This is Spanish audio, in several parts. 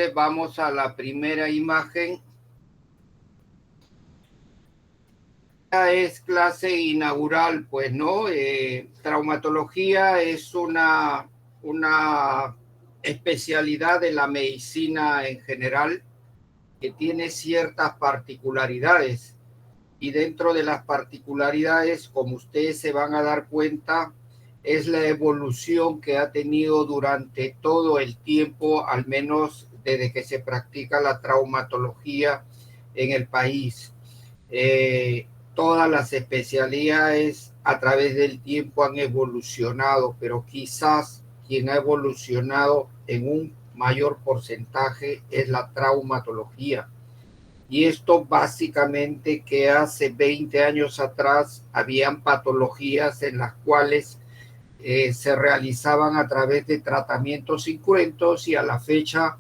Vamos a la primera imagen. Esta es clase inaugural, pues, ¿no? Traumatología es una especialidad de la medicina en general que tiene ciertas particularidades. Y dentro de las particularidades, como ustedes se van a dar cuenta, es la evolución que ha tenido durante todo el tiempo, al menos desde que se practica la traumatología en el país. Todas las especialidades a través del tiempo han evolucionado, pero quizás quien ha evolucionado en un mayor porcentaje es la traumatología. Y esto básicamente que hace 20 años atrás habían patologías en las cuales se realizaban a través de tratamientos incruentos y a la fecha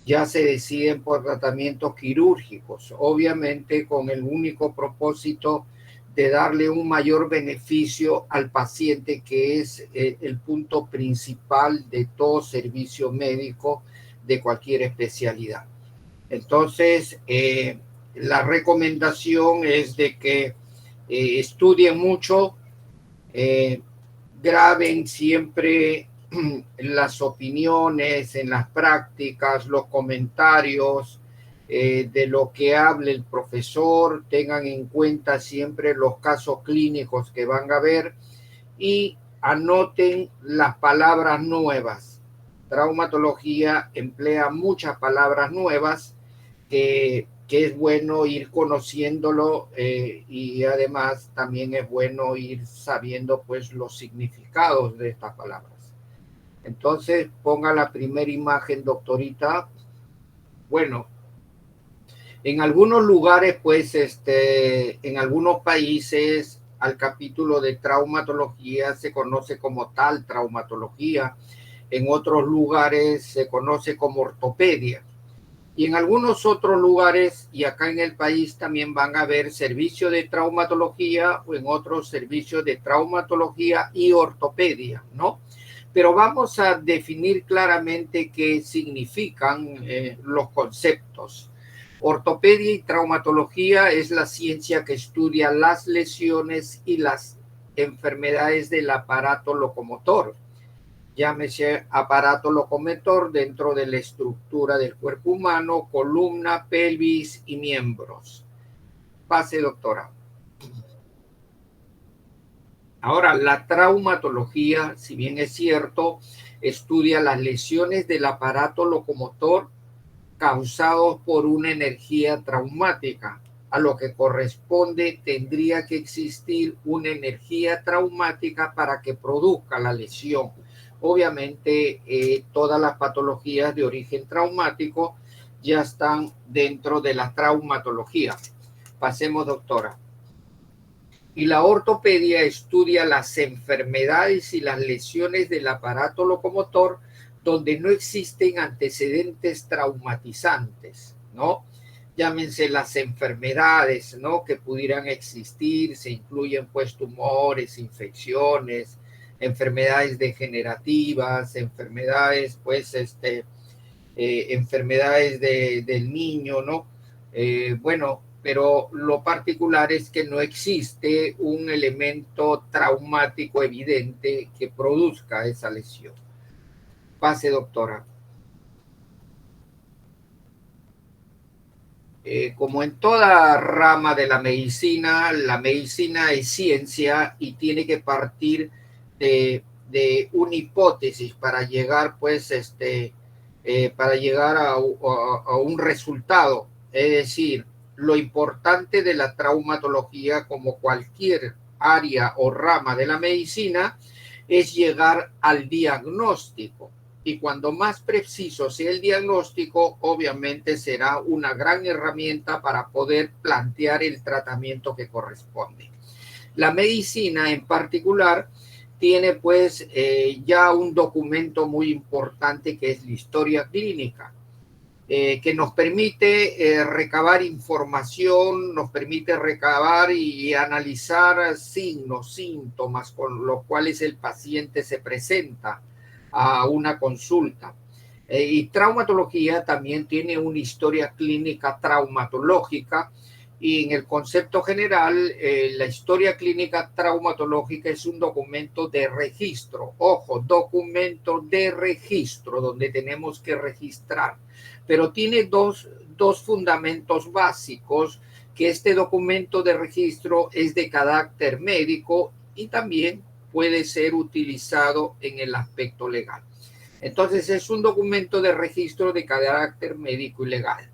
ya se deciden por tratamientos quirúrgicos, obviamente con el único propósito de darle un mayor beneficio al paciente, que es el punto principal de todo servicio médico de cualquier especialidad. Entonces, la recomendación es de que estudien mucho, graben siempre las opiniones en las prácticas, los comentarios de lo que hable el profesor, tengan en cuenta siempre los casos clínicos que van a ver y anoten las palabras nuevas. Traumatología emplea muchas palabras nuevas que es bueno ir conociéndolo y además también es bueno ir sabiendo pues los significados de estas palabras. Entonces ponga la primera imagen, doctorita. Bueno, en algunos lugares pues en algunos países al capítulo de traumatología se conoce como tal traumatología, en otros lugares se conoce como ortopedia. Y en algunos otros lugares, y acá en el país también van a haber servicios de traumatología o en otros servicios de traumatología y ortopedia, ¿no? Pero vamos a definir claramente qué significan los conceptos. Ortopedia y traumatología es la ciencia que estudia las lesiones y las enfermedades del aparato locomotor. Llámese aparato locomotor dentro de la estructura del cuerpo humano, columna, pelvis y miembros. Pase, doctora. Ahora, la traumatología, si bien es cierto, estudia las lesiones del aparato locomotor causados por una energía traumática. A lo que corresponde, tendría que existir una energía traumática para que produzca la lesión. Obviamente, todas las patologías de origen traumático ya están dentro de la traumatología. Pasemos, doctora. Y la ortopedia estudia las enfermedades y las lesiones del aparato locomotor donde no existen antecedentes traumatizantes, ¿no? Llámense las enfermedades, ¿no? Que pudieran existir, se incluyen pues tumores, infecciones, enfermedades degenerativas, enfermedades pues enfermedades del niño, ¿no? Bueno, pero lo particular es que no existe un elemento traumático evidente que produzca esa lesión. Pase, doctora. Como en toda rama de la medicina es ciencia y tiene que partir de una hipótesis para llegar, pues, para llegar a un resultado. Es decir, lo importante de la traumatología, como cualquier área o rama de la medicina, es llegar al diagnóstico. Y cuando más preciso sea el diagnóstico, obviamente será una gran herramienta para poder plantear el tratamiento que corresponde. La medicina en particular tiene pues ya un documento muy importante que es la historia clínica, que nos permite recabar información, nos permite recabar y analizar signos, síntomas con los cuales el paciente se presenta a una consulta. Y traumatología también tiene una historia clínica traumatológica, y en el concepto general, la historia clínica traumatológica es un documento de registro. Ojo, documento de registro, donde tenemos que registrar. Pero tiene dos fundamentos básicos, que este documento de registro es de carácter médico y también puede ser utilizado en el aspecto legal. Entonces, es un documento de registro de carácter médico y legal.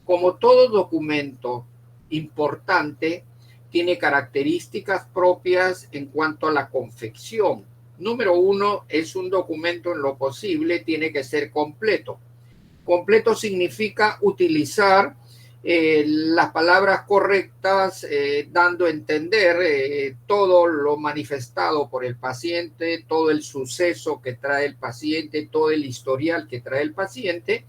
Como todo documento importante, tiene características propias en cuanto a la confección. Número uno, es un documento en lo posible, tiene que ser completo. Completo significa utilizar las palabras correctas, dando a entender todo lo manifestado por el paciente, todo el suceso que trae el paciente, todo el historial que trae el paciente,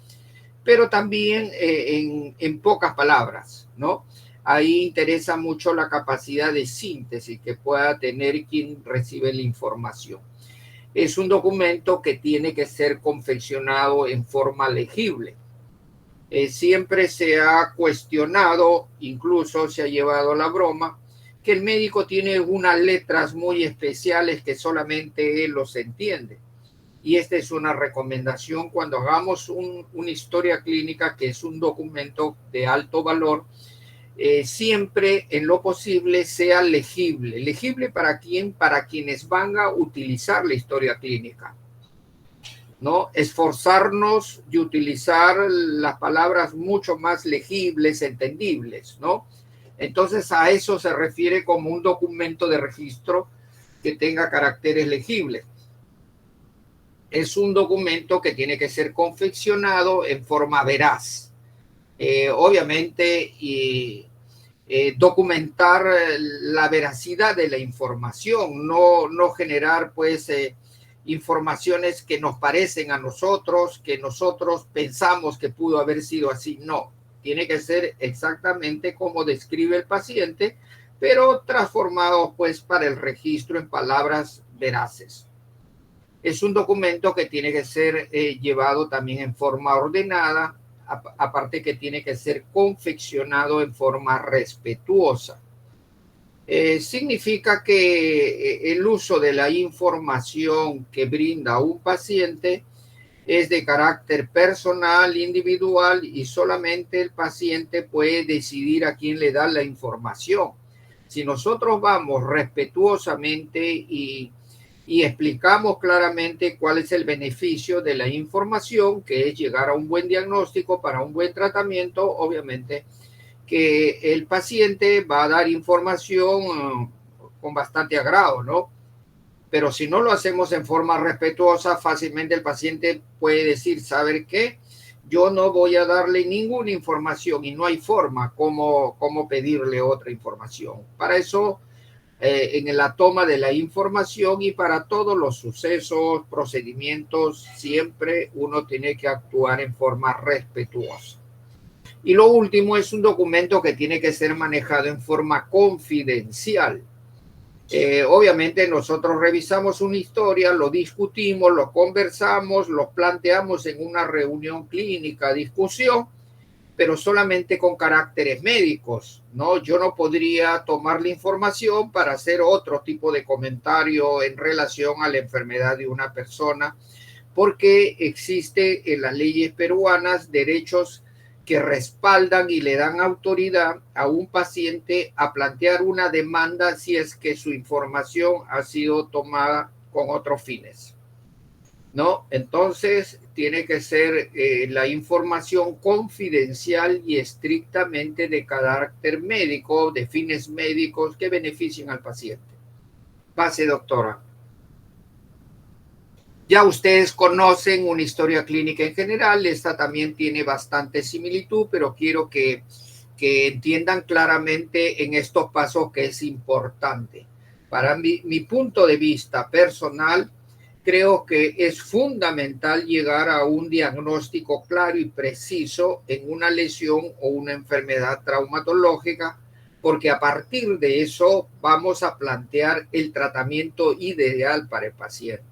pero también en pocas palabras, ¿no? Ahí interesa mucho la capacidad de síntesis que pueda tener quien recibe la información. Es un documento que tiene que ser confeccionado en forma legible. Siempre se ha cuestionado, incluso se ha llevado la broma, que el médico tiene unas letras muy especiales que solamente él los entiende. Y esta es una recomendación cuando hagamos una historia clínica, que es un documento de alto valor, siempre en lo posible sea legible. ¿Legible para quién? Para quienes van a utilizar la historia clínica, ¿no? Esforzarnos de utilizar las palabras mucho más legibles, entendibles, ¿no? Entonces a eso se refiere como un documento de registro que tenga caracteres legibles. Es un documento que tiene que ser confeccionado en forma veraz. Obviamente, documentar la veracidad de la información, no generar pues informaciones que nos parecen a nosotros, que nosotros pensamos que pudo haber sido así. No, tiene que ser exactamente como describe el paciente, pero transformado pues para el registro en palabras veraces. Es un documento que tiene que ser llevado también en forma ordenada, aparte que tiene que ser confeccionado en forma respetuosa. Significa que el uso de la información que brinda un paciente es de carácter personal, individual, y solamente el paciente puede decidir a quién le da la información. Si nosotros vamos respetuosamente y explicamos claramente cuál es el beneficio de la información, que es llegar a un buen diagnóstico para un buen tratamiento, obviamente que el paciente va a dar información con bastante agrado, ¿no? Pero si no lo hacemos en forma respetuosa, fácilmente el paciente puede decir, ¿saber qué? Yo no voy a darle ninguna información, y no hay forma como pedirle otra información. Para eso, en la toma de la información y para todos los sucesos, procedimientos, siempre uno tiene que actuar en forma respetuosa. Y lo último, es un documento que tiene que ser manejado en forma confidencial. Obviamente nosotros revisamos una historia, lo discutimos, lo conversamos, lo planteamos en una reunión clínica, discusión, pero solamente con caracteres médicos, ¿no? Yo no podría tomar la información para hacer otro tipo de comentario en relación a la enfermedad de una persona, porque existe en las leyes peruanas derechos que respaldan y le dan autoridad a un paciente a plantear una demanda si es que su información ha sido tomada con otros fines, ¿no? Entonces, tiene que ser la información confidencial y estrictamente de carácter médico, de fines médicos que beneficien al paciente. Pase, doctora. Ya ustedes conocen una historia clínica en general, esta también tiene bastante similitud, pero quiero que entiendan claramente en estos pasos que es importante. Para mi punto de vista personal, creo que es fundamental llegar a un diagnóstico claro y preciso en una lesión o una enfermedad traumatológica, porque a partir de eso vamos a plantear el tratamiento ideal para el paciente.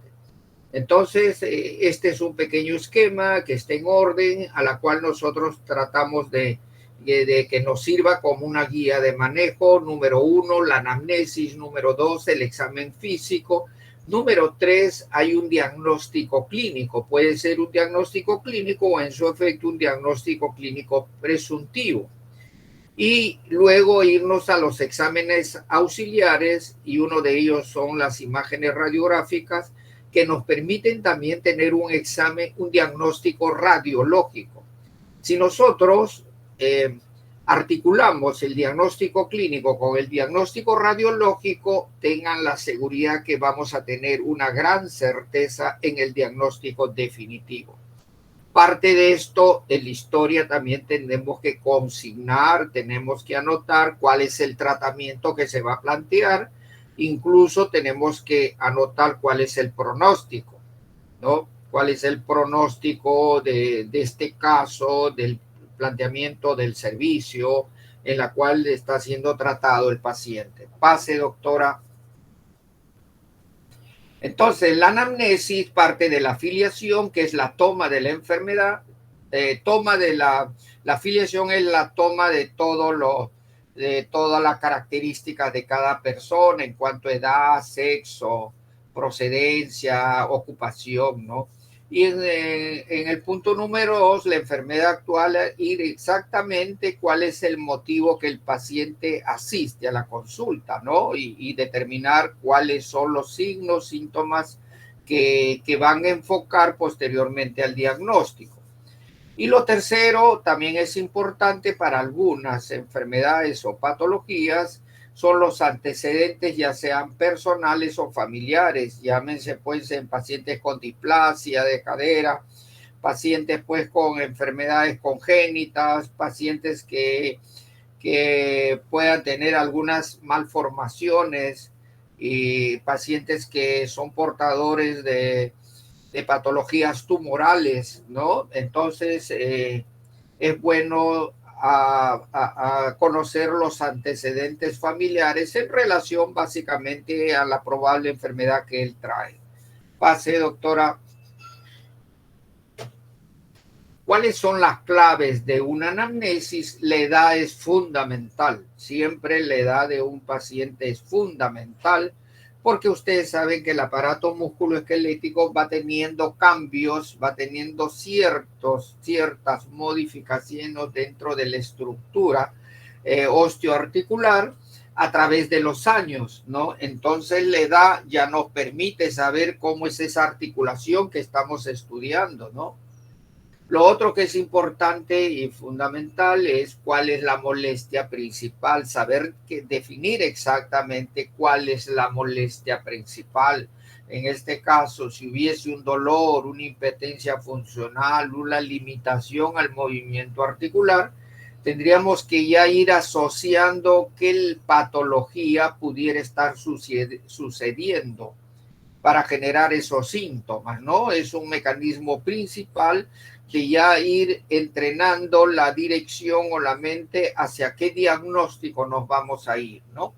Entonces, este es un pequeño esquema que está en orden, a la cual nosotros tratamos de que nos sirva como una guía de manejo. Número 1, la anamnesis. Número 2, el examen físico. Número 3, hay un diagnóstico clínico. Puede ser un diagnóstico clínico o en su efecto un diagnóstico clínico presuntivo. Y luego irnos a los exámenes auxiliares, y uno de ellos son las imágenes radiográficas, que nos permiten también tener un examen, un diagnóstico radiológico. Si nosotros articulamos el diagnóstico clínico con el diagnóstico radiológico, tengan la seguridad que vamos a tener una gran certeza en el diagnóstico definitivo. Parte de esto, en la historia también tenemos que consignar, tenemos que anotar cuál es el tratamiento que se va a plantear, incluso tenemos que anotar cuál es el pronóstico, ¿no? ¿Cuál es el pronóstico de este caso, del planteamiento del servicio en la cual está siendo tratado el paciente? Pase, doctora. Entonces, la anamnesis parte de la filiación, que es la toma de la enfermedad. Toma de la filiación es la toma de de todas las características de cada persona en cuanto a edad, sexo, procedencia, ocupación, ¿no? Y en el punto número 2, la enfermedad actual, ir exactamente cuál es el motivo que el paciente asiste a la consulta, ¿no? Y determinar cuáles son los signos, síntomas que van a enfocar posteriormente al diagnóstico. Y lo tercero, también es importante para algunas enfermedades o patologías, son los antecedentes, ya sean personales o familiares. Llámense pues en pacientes con displasia de cadera, pacientes pues con enfermedades congénitas, pacientes que puedan tener algunas malformaciones, y pacientes que son portadores de patologías tumorales, ¿no? Entonces, es bueno a conocer los antecedentes familiares en relación básicamente a la probable enfermedad que él trae. Pase, doctora. ¿Cuáles son las claves de una anamnesis? La edad es fundamental. Siempre la edad de un paciente es fundamental, porque ustedes saben que el aparato musculoesquelético va teniendo cambios, va teniendo ciertas modificaciones dentro de la estructura osteoarticular a través de los años, ¿no? Entonces la edad ya nos permite saber cómo es esa articulación que estamos estudiando, ¿no? Lo otro que es importante y fundamental es cuál es la molestia principal, saber definir exactamente cuál es la molestia principal. En este caso, si hubiese un dolor, una impetencia funcional, una limitación al movimiento articular, tendríamos que ya ir asociando qué patología pudiera estar sucediendo para generar esos síntomas, ¿no? Es un mecanismo principal de ya ir entrenando la dirección o la mente hacia qué diagnóstico nos vamos a ir, ¿no?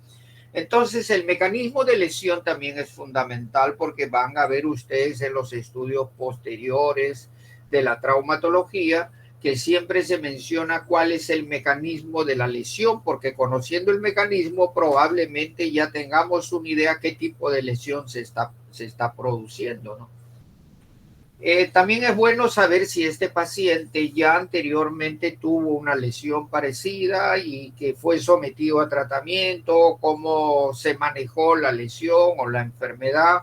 Entonces, el mecanismo de lesión también es fundamental, porque van a ver ustedes en los estudios posteriores de la traumatología que siempre se menciona cuál es el mecanismo de la lesión, porque conociendo el mecanismo probablemente ya tengamos una idea qué tipo de lesión se está produciendo, ¿no? También es bueno saber si este paciente ya anteriormente tuvo una lesión parecida y que fue sometido a tratamiento, cómo se manejó la lesión o la enfermedad.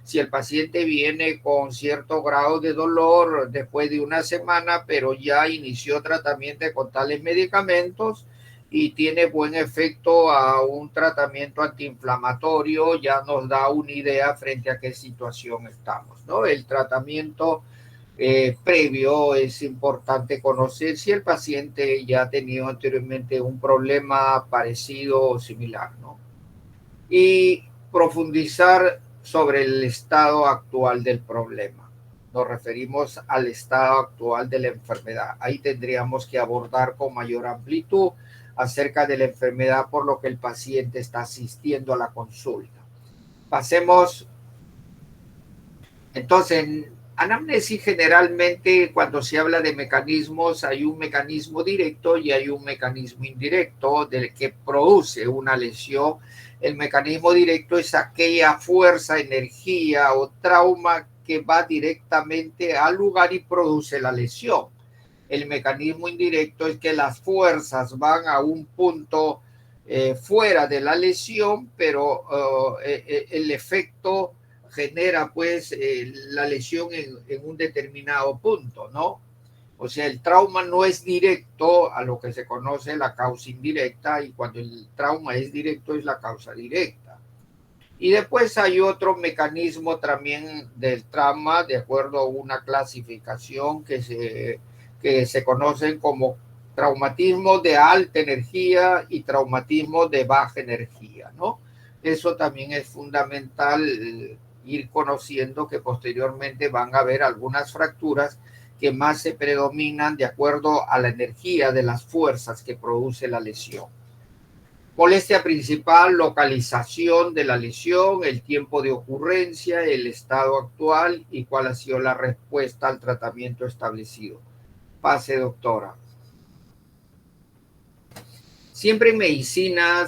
Si el paciente viene con cierto grado de dolor después de una semana, pero ya inició tratamiento con tales medicamentos y tiene buen efecto a un tratamiento antiinflamatorio, ya nos da una idea frente a qué situación estamos, ¿no? El tratamiento previo es importante conocer si el paciente ya ha tenido anteriormente un problema parecido o similar, ¿no? Y profundizar sobre el estado actual del problema. Nos referimos al estado actual de la enfermedad. Ahí tendríamos que abordar con mayor amplitud acerca de la enfermedad por lo que el paciente está asistiendo a la consulta. Pasemos Entonces, en anamnesis generalmente cuando se habla de mecanismos hay un mecanismo directo y hay un mecanismo indirecto del que produce una lesión. El mecanismo directo es aquella fuerza, energía o trauma que va directamente al lugar y produce la lesión. El mecanismo indirecto es que las fuerzas van a un punto fuera de la lesión, pero el efecto genera pues la lesión en un determinado punto, ¿no? O sea, el trauma no es directo a lo que se conoce la causa indirecta y cuando el trauma es directo es la causa directa. Y después hay otro mecanismo también del trauma, de acuerdo a una clasificación que se conocen como traumatismo de alta energía y traumatismo de baja energía, ¿no? Eso también es fundamental ir conociendo que posteriormente van a haber algunas fracturas que más se predominan de acuerdo a la energía de las fuerzas que produce la lesión. Molestia principal, localización de la lesión, el tiempo de ocurrencia, el estado actual y cuál ha sido la respuesta al tratamiento establecido. Pase, doctora. Siempre en medicina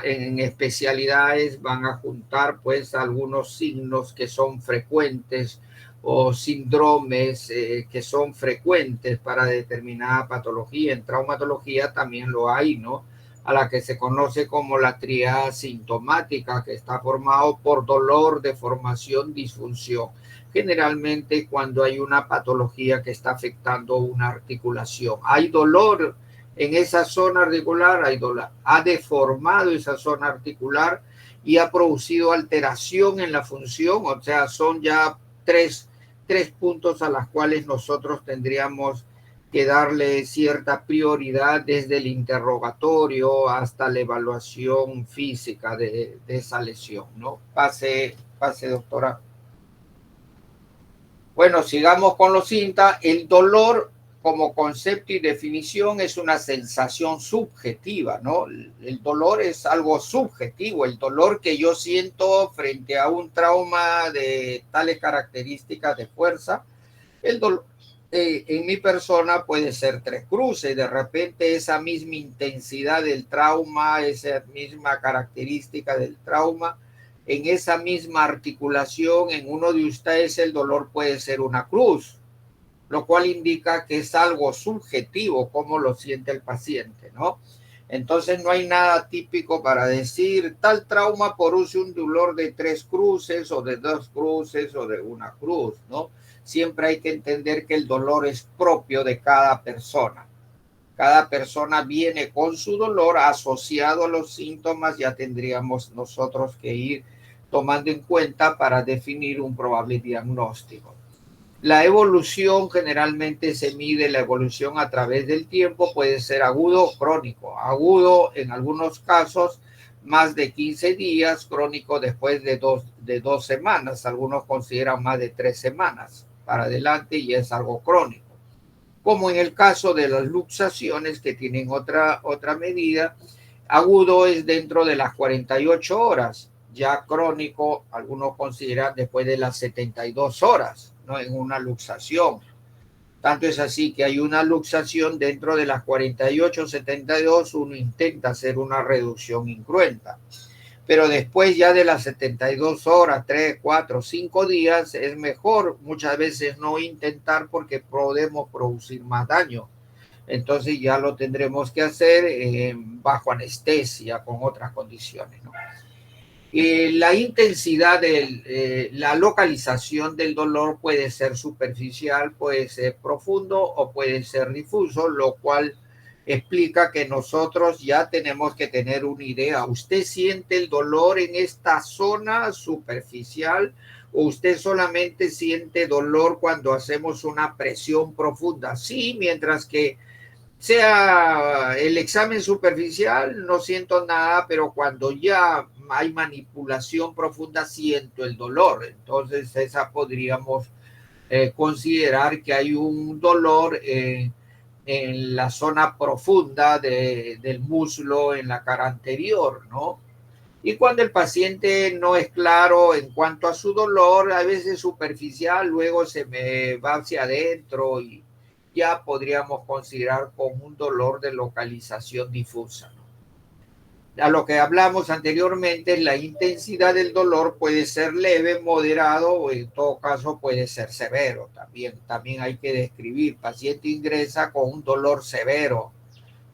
en especialidades van a juntar pues algunos signos que son frecuentes o síndromes que son frecuentes para determinada patología. En traumatología también lo hay, ¿no? A la que se conoce como la tríada sintomática, que está formado por dolor, deformación, disfunción. Generalmente cuando hay una patología que está afectando una articulación. Hay dolor en esa zona articular, ha deformado esa zona articular y ha producido alteración en la función, o sea, son ya tres puntos a los cuales nosotros tendríamos que darle cierta prioridad desde el interrogatorio hasta la evaluación física de esa lesión, ¿no? Pase, doctora. Bueno, sigamos con los síntomas. El dolor como concepto y definición es una sensación subjetiva, ¿no? El dolor es algo subjetivo, el dolor que yo siento frente a un trauma de tales características de fuerza, el dolor en mi persona puede ser tres cruces, de repente esa misma intensidad del trauma, esa misma característica del trauma, en esa misma articulación, en uno de ustedes el dolor puede ser una cruz, lo cual indica que es algo subjetivo, como lo siente el paciente, ¿no? Entonces no hay nada típico para decir tal trauma produce un dolor de tres cruces o de dos cruces o de una cruz, ¿no? Siempre hay que entender que el dolor es propio de cada persona. Cada persona viene con su dolor asociado a los síntomas, ya tendríamos nosotros que ir tomando en cuenta para definir un probable diagnóstico. La evolución generalmente se mide la evolución a través del tiempo, puede ser agudo o crónico. Agudo en algunos casos más de 15 días, crónico después de dos semanas. Algunos consideran más de 3 semanas para adelante y es algo crónico. Como en el caso de las luxaciones que tienen otra medida, agudo es dentro de las 48 horas, ya crónico algunos consideran después de las 72 horas, ¿no? En una luxación. Tanto es así que hay una luxación dentro de las 48, 72, uno intenta hacer una reducción incruenta. Pero después ya de las 72 horas, 3, 4, 5 días, es mejor muchas veces no intentar porque podemos producir más daño. Entonces ya lo tendremos que hacer bajo anestesia, con otras condiciones, ¿no? La intensidad la localización del dolor puede ser superficial, puede ser profundo o puede ser difuso, lo cual explica que nosotros ya tenemos que tener una idea. ¿Usted siente el dolor en esta zona superficial o usted solamente siente dolor cuando hacemos una presión profunda? Sí, mientras que sea el examen superficial, no siento nada, pero cuando ya hay manipulación profunda, siento el dolor. Entonces, esa podríamos considerar que hay un dolor en la zona profunda del muslo, en la cara anterior, ¿no? Y cuando el paciente no es claro en cuanto a su dolor, a veces superficial, luego se me va hacia adentro y ya podríamos considerar como un dolor de localización difusa. A lo que hablamos anteriormente, la intensidad del dolor puede ser leve, moderado o en todo caso puede ser severo. También hay que describir, paciente ingresa con un dolor severo,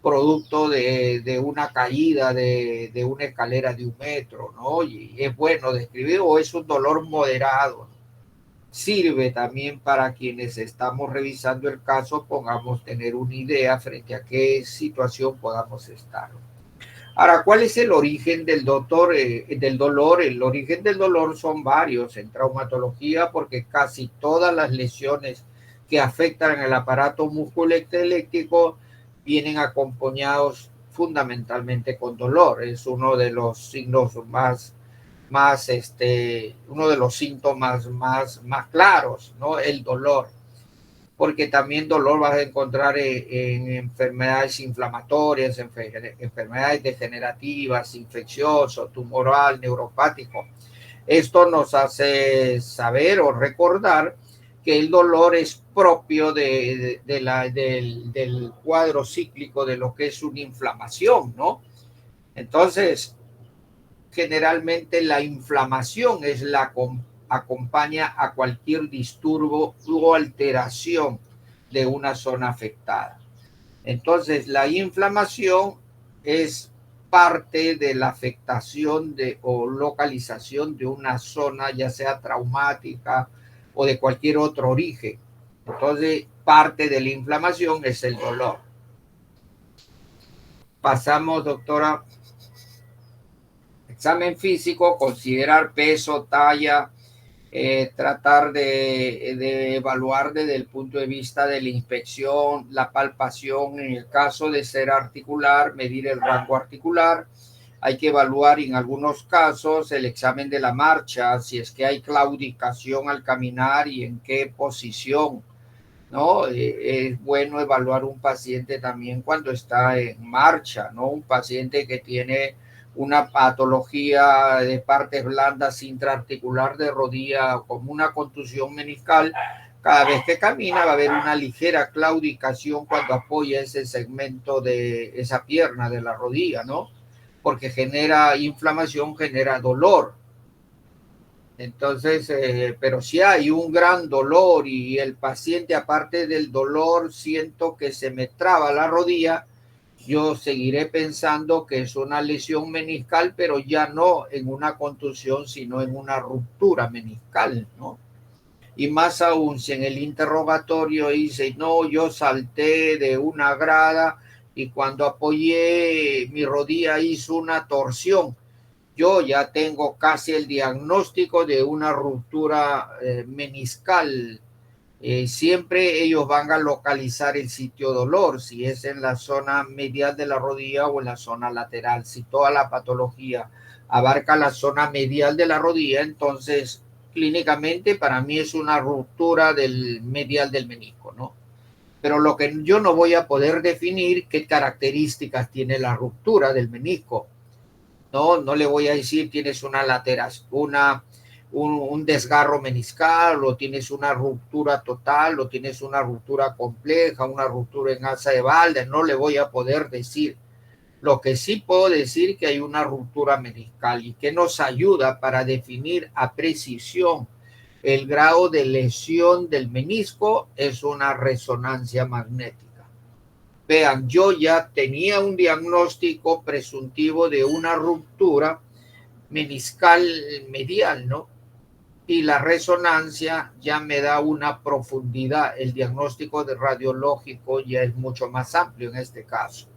producto de una caída de una escalera de 1 metro, ¿no? Y es bueno describir, o es un dolor moderado. Sirve también para quienes estamos revisando el caso, podamos tener una idea frente a qué situación podamos estar. Ahora, ¿cuál es el origen del dolor? El origen del dolor son varios en traumatología, porque casi todas las lesiones que afectan el aparato musculoesquelético vienen acompañados fundamentalmente con dolor. Es uno de los signos uno de los síntomas más claros, ¿no? El dolor. Porque también dolor vas a encontrar en enfermedades inflamatorias, enfermedades degenerativas, infeccioso, tumoral, neuropático. Esto nos hace saber o recordar que el dolor es propio del cuadro cíclico de lo que es una inflamación, ¿no? Entonces, generalmente la inflamación es la acompaña a cualquier disturbo o alteración de una zona afectada. Entonces, la inflamación es parte de la afectación o localización de una zona, ya sea traumática o de cualquier otro origen. Entonces, parte de la inflamación es el dolor. Pasamos, doctora. Examen físico, considerar peso, talla, tratar de evaluar desde el punto de vista de la inspección, la palpación, en el caso de ser articular, medir el rango articular. Hay que evaluar en algunos casos el examen de la marcha, si es que hay claudicación al caminar y en qué posición, ¿no? Es bueno evaluar un paciente también cuando está en marcha, ¿no? Un paciente que tiene una patología de partes blandas intraarticular de rodilla como una contusión meniscal, cada vez que camina va a haber una ligera claudicación cuando apoya ese segmento de esa pierna de la rodilla, ¿no? Porque genera inflamación, genera dolor. Entonces, pero si hay un gran dolor y el paciente, aparte del dolor, siento que se me traba la rodilla, yo seguiré pensando que es una lesión meniscal, pero ya no en una contusión, sino en una ruptura meniscal, ¿no? Y más aún, si en el interrogatorio dice, no, yo salté de una grada y cuando apoyé mi rodilla hizo una torsión, yo ya tengo casi el diagnóstico de una ruptura meniscal. Siempre ellos van a localizar el sitio dolor, si es en la zona medial de la rodilla o en la zona lateral. Si toda la patología abarca la zona medial de la rodilla, entonces clínicamente para mí es una ruptura del medial del menisco, ¿no? Pero lo que yo no voy a poder definir qué características tiene la ruptura del menisco. No le voy a decir tienes una lateral, un desgarro meniscal, o tienes una ruptura total, o tienes una ruptura compleja, una ruptura en asa de Walder, no le voy a poder decir. Lo que sí puedo decir que hay una ruptura meniscal y que nos ayuda para definir a precisión el grado de lesión del menisco es una resonancia magnética. Vean, yo ya tenía un diagnóstico presuntivo de una ruptura meniscal medial, ¿no? Y la resonancia ya me da una profundidad. El diagnóstico de radiológico ya es mucho más amplio en este caso.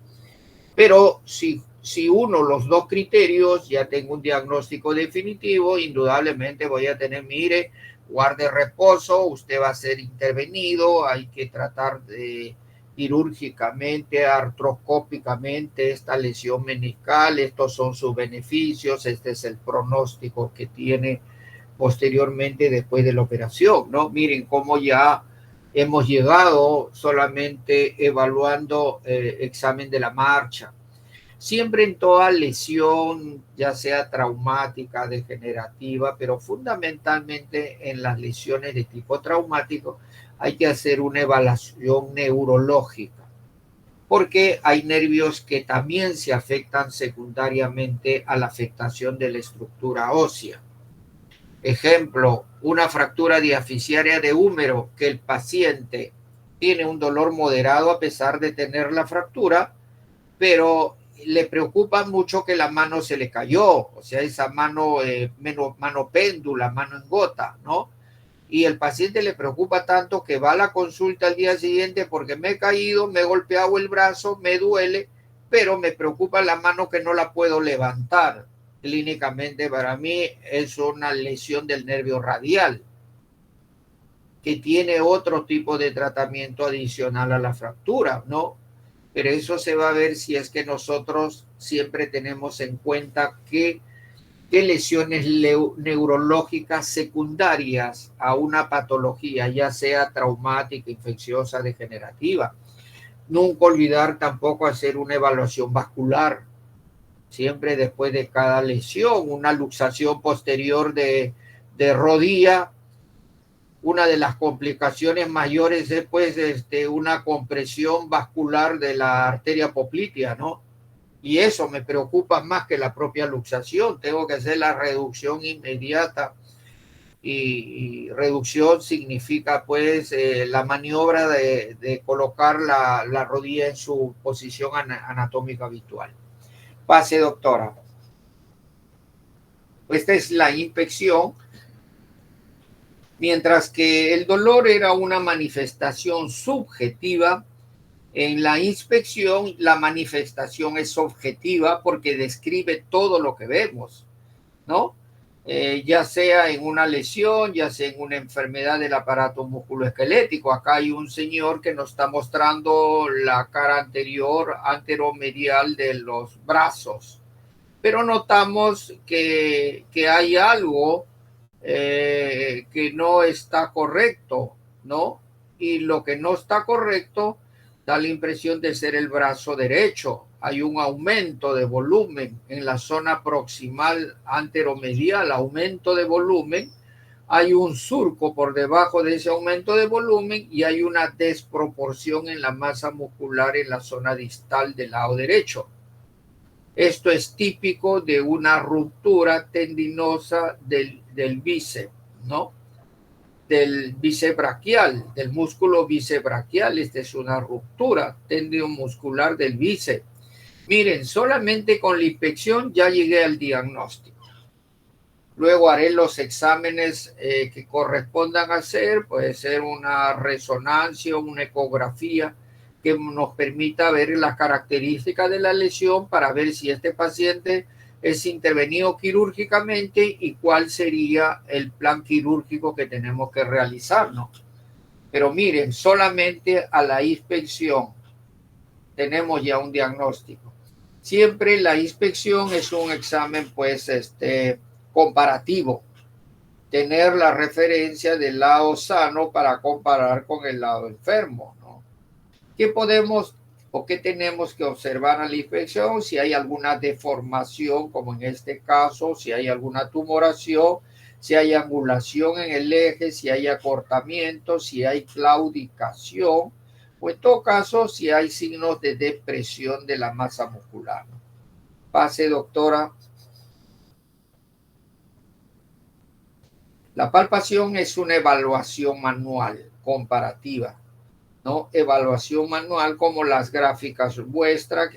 Pero si uno los dos criterios, ya tengo un diagnóstico definitivo, indudablemente voy a tener, mire, guarde reposo, usted va a ser intervenido, hay que tratar de quirúrgicamente, artroscópicamente esta lesión meniscal, estos son sus beneficios, este es el pronóstico que tiene posteriormente después de la operación, ¿no? Miren cómo ya hemos llegado solamente evaluando examen de la marcha. Siempre en toda lesión, ya sea traumática, degenerativa, pero fundamentalmente en las lesiones de tipo traumático, hay que hacer una evaluación neurológica, porque hay nervios que también se afectan secundariamente a la afectación de la estructura ósea. Ejemplo, una fractura diaficiaria de húmero, que el paciente tiene un dolor moderado a pesar de tener la fractura, pero le preocupa mucho que la mano se le cayó, o sea, esa mano, mano péndula, mano en gota, ¿no? Y el paciente le preocupa tanto que va a la consulta al día siguiente porque me he caído, me he golpeado el brazo, me duele, pero me preocupa la mano que no la puedo levantar. Clínicamente para mí es una lesión del nervio radial que tiene otro tipo de tratamiento adicional a la fractura, ¿no? Pero eso se va a ver si es que nosotros siempre tenemos en cuenta que lesiones neurológicas secundarias a una patología, ya sea traumática, infecciosa, degenerativa. Nunca olvidar tampoco hacer una evaluación vascular, siempre después de cada lesión, una luxación posterior de rodilla. Una de las complicaciones mayores es pues una compresión vascular de la arteria poplitea, ¿no? Y eso me preocupa más que la propia luxación. Tengo que hacer la reducción inmediata. Y reducción significa pues la maniobra de colocar la rodilla en su posición anatómica habitual. Pase, doctora. Esta es la inspección. Mientras que el dolor era una manifestación subjetiva, en la inspección la manifestación es objetiva porque describe todo lo que vemos, ¿no? Ya sea en una lesión, ya sea en una enfermedad del aparato musculoesquelético. Acá hay un señor que nos está mostrando la cara anterior, anteromedial de los brazos, pero notamos que hay algo que no está correcto, ¿no? Y lo que no está correcto da la impresión de ser el brazo derecho. Hay un aumento de volumen en la zona proximal anteromedial, aumento de volumen. Hay un surco por debajo de ese aumento de volumen y hay una desproporción en la masa muscular en la zona distal del lado derecho. Esto es típico de una ruptura tendinosa del bíceps, ¿no? Del bíceps braquial, del músculo bíceps braquial. Esta es una ruptura tendinomuscular del bíceps. Miren, solamente con la inspección ya llegué al diagnóstico. Luego haré los exámenes que correspondan hacer, puede ser una resonancia, una ecografía, que nos permita ver las características de la lesión para ver si este paciente es intervenido quirúrgicamente y cuál sería el plan quirúrgico que tenemos que realizar, ¿no? Pero miren, solamente a la inspección tenemos ya un diagnóstico. Siempre la inspección es un examen, pues, comparativo. Tener la referencia del lado sano para comparar con el lado enfermo, ¿no? ¿Qué podemos o qué tenemos que observar a la inspección? Si hay alguna deformación, como en este caso, si hay alguna tumoración, si hay angulación en el eje, si hay acortamiento, si hay claudicación, o en todo caso, si hay signos de depresión de la masa muscular. Pase, doctora. La palpación es una evaluación manual comparativa, ¿no? Evaluación manual como las gráficas vuestras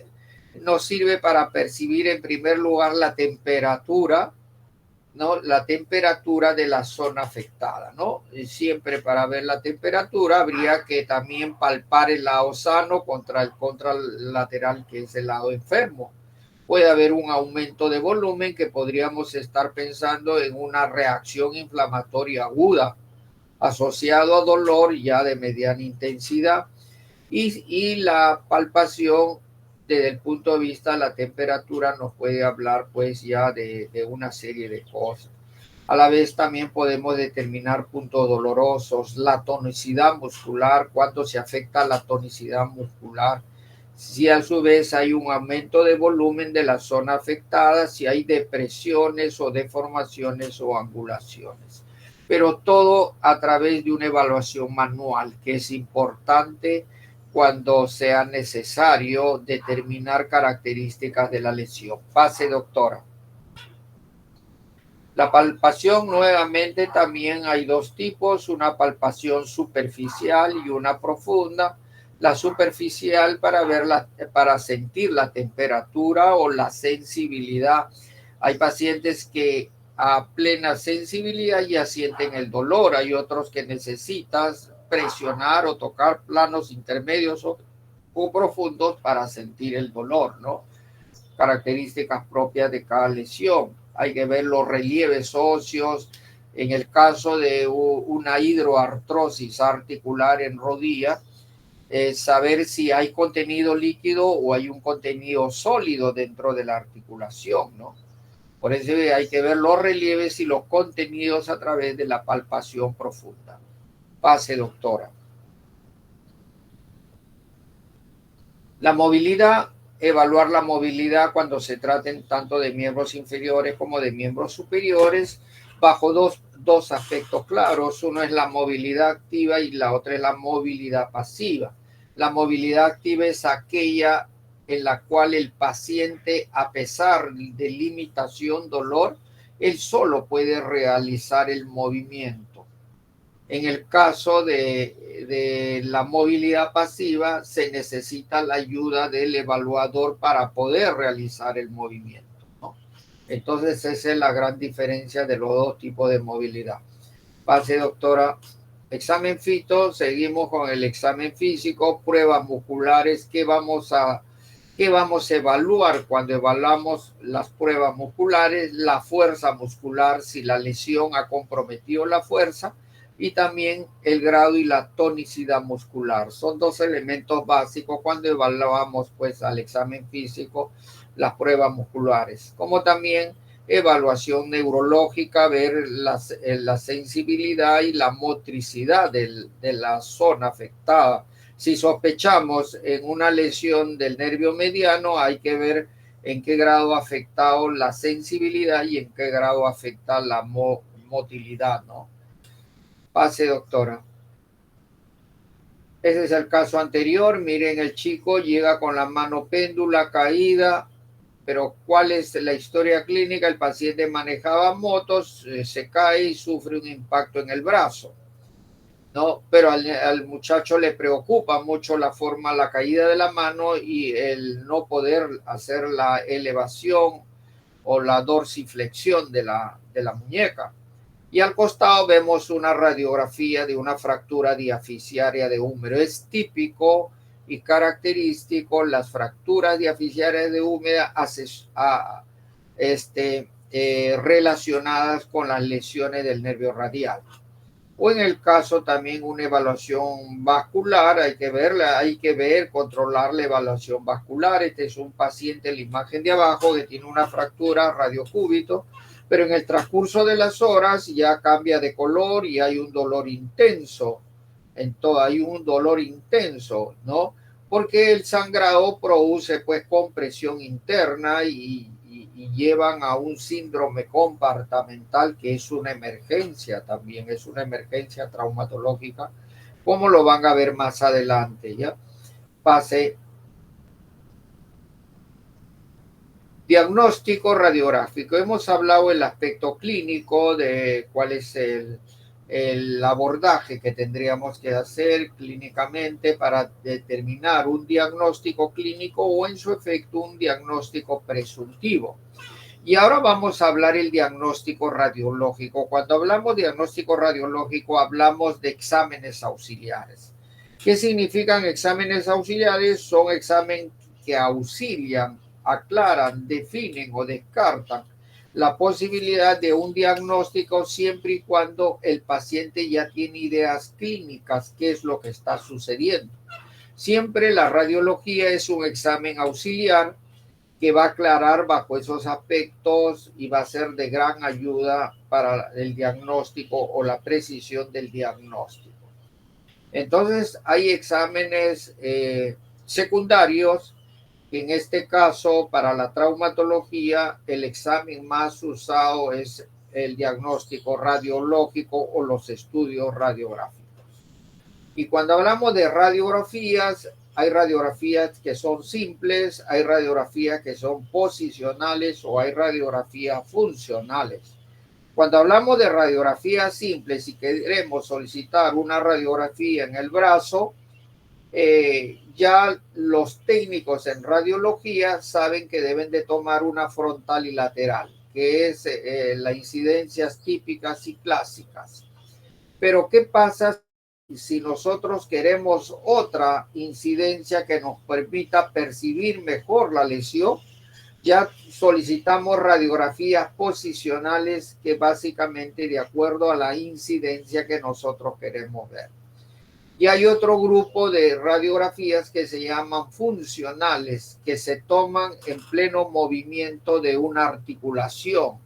nos sirve para percibir en primer lugar la temperatura, ¿no? La temperatura de la zona afectada, ¿no? Y siempre para ver la temperatura habría que también palpar el lado sano contra el contralateral, que es el lado enfermo. Puede haber un aumento de volumen que podríamos estar pensando en una reacción inflamatoria aguda asociado a dolor ya de mediana intensidad y la palpación desde el punto de vista de la temperatura nos puede hablar pues ya de una serie de cosas. A la vez también podemos determinar puntos dolorosos, la tonicidad muscular, cuánto se afecta la tonicidad muscular, Si a su vez hay un aumento de volumen de la zona afectada, si hay depresiones o deformaciones o angulaciones. Pero todo a través de una evaluación manual, que es importante cuando sea necesario determinar características de la lesión. Pase, doctora. La palpación, nuevamente, también hay dos tipos, una palpación superficial y una profunda. La superficial para sentir la temperatura o la sensibilidad. Hay pacientes que a plena sensibilidad ya sienten el dolor. Hay otros que necesitas presionar o tocar planos intermedios o profundos para sentir el dolor, ¿no? Características propias de cada lesión. Hay que ver los relieves óseos. En el caso de una hidroartrosis articular en rodilla, saber si hay contenido líquido o hay un contenido sólido dentro de la articulación, ¿no? Por eso hay que ver los relieves y los contenidos a través de la palpación profunda. Pase, doctora. La movilidad, evaluar la movilidad cuando se traten tanto de miembros inferiores como de miembros superiores bajo dos aspectos claros. Uno es la movilidad activa y la otra es la movilidad pasiva. La movilidad activa es aquella en la cual el paciente, a pesar de limitación, dolor, él solo puede realizar el movimiento. En el caso de la movilidad pasiva, se necesita la ayuda del evaluador para poder realizar el movimiento, ¿no? Entonces, esa es la gran diferencia de los dos tipos de movilidad. Pase, doctora. Examen fito, seguimos con el examen físico, pruebas musculares. ¿Qué vamos a evaluar cuando evaluamos las pruebas musculares? La fuerza muscular, si la lesión ha comprometido la fuerza, y también el grado y la tonicidad muscular. Son dos elementos básicos cuando evaluamos pues al examen físico las pruebas musculares, como también evaluación neurológica, ver la sensibilidad y la motricidad de la zona afectada. Si sospechamos en una lesión del nervio mediano, hay que ver en qué grado ha afectado la sensibilidad y en qué grado afecta la motilidad, ¿no? Pase, doctora. Ese es el caso anterior. Miren, el chico llega con la mano péndula caída, pero ¿cuál es la historia clínica? El paciente manejaba motos, se cae y sufre un impacto en el brazo, ¿no? Pero al muchacho le preocupa mucho la caída de la mano y el no poder hacer la elevación o la dorsiflexión de la muñeca. Y al costado vemos una radiografía de una fractura diaficiaria de húmero. Es típico y característico las fracturas diaficiarias de húmero relacionadas con las lesiones del nervio radial. O en el caso también una evaluación vascular, hay que ver, controlar la evaluación vascular. Este es un paciente en la imagen de abajo que tiene una fractura radiocúbito, pero en el transcurso de las horas ya cambia de color y hay un dolor intenso. Hay un dolor intenso, ¿no? Porque el sangrado produce pues compresión interna y llevan a un síndrome compartamental que es una emergencia también, es una emergencia traumatológica, como lo van a ver más adelante, ¿ya? Pase. Diagnóstico radiográfico. Hemos hablado del aspecto clínico, de cuál es el abordaje que tendríamos que hacer clínicamente para determinar un diagnóstico clínico o en su efecto un diagnóstico presuntivo. Y ahora vamos a hablar el diagnóstico radiológico. Cuando hablamos de diagnóstico radiológico hablamos de exámenes auxiliares. ¿Qué significan exámenes auxiliares? Son exámenes que auxilian, aclaran, definen o descartan la posibilidad de un diagnóstico siempre y cuando el paciente ya tiene ideas clínicas, qué es lo que está sucediendo. Siempre la radiología es un examen auxiliar que va a aclarar bajo esos aspectos y va a ser de gran ayuda para el diagnóstico o la precisión del diagnóstico. Entonces, hay exámenes secundarios. En este caso, para la traumatología, el examen más usado es el diagnóstico radiológico o los estudios radiográficos. Y cuando hablamos de radiografías, hay radiografías que son simples, hay radiografías que son posicionales o hay radiografías funcionales. Cuando hablamos de radiografías simples y queremos solicitar una radiografía en el brazo, ya los técnicos en radiología saben que deben de tomar una frontal y lateral, que es las incidencias típicas y clásicas. Pero ¿qué pasa si nosotros queremos otra incidencia que nos permita percibir mejor la lesión? Ya solicitamos radiografías posicionales que básicamente de acuerdo a la incidencia que nosotros queremos ver. Y hay otro grupo de radiografías que se llaman funcionales, que se toman en pleno movimiento de una articulación.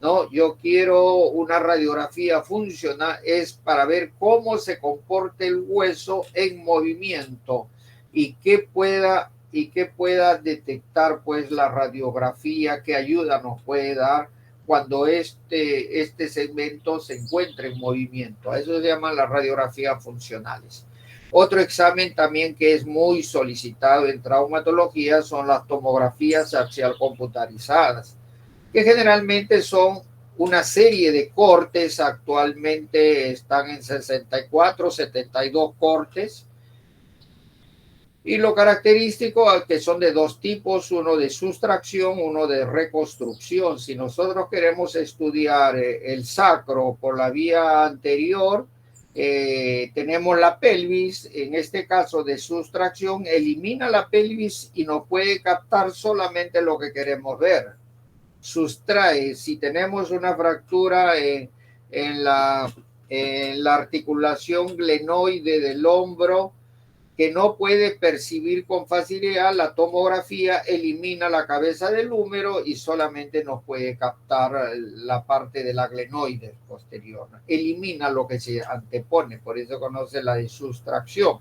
¿No? Yo quiero una radiografía funcional, es para ver cómo se comporta el hueso en movimiento y qué pueda detectar pues la radiografía, qué ayuda nos puede dar cuando este segmento se encuentra en movimiento. A eso se llaman las radiografías funcionales. Otro examen también que es muy solicitado en traumatología son las tomografías axial computarizadas, que generalmente son una serie de cortes. Actualmente están en 64, 72 cortes. Y lo característico es que son de dos tipos, uno de sustracción, uno de reconstrucción. Si nosotros queremos estudiar el sacro por la vía anterior, tenemos la pelvis, en este caso de sustracción, elimina la pelvis y nos puede captar solamente lo que queremos ver. Sustrae, si tenemos una fractura en la articulación glenoide del hombro que no puede percibir con facilidad, la tomografía elimina la cabeza del húmero y solamente nos puede captar la parte de la glenoide posterior. Elimina lo que se antepone, por eso conoce la de sustracción.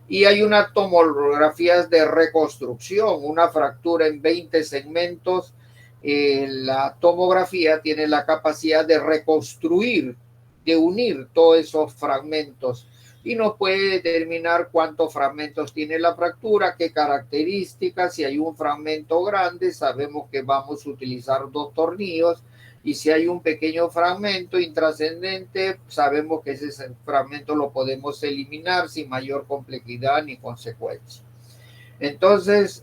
Y hay una tomografía de reconstrucción, una fractura en 20 segmentos. La tomografía tiene la capacidad de reconstruir, de unir todos esos fragmentos y nos puede determinar cuántos fragmentos tiene la fractura, qué características. Si hay un fragmento grande, sabemos que vamos a utilizar 2 tornillos, y si hay un pequeño fragmento intrascendente, sabemos que ese fragmento lo podemos eliminar sin mayor complejidad ni consecuencia. Entonces,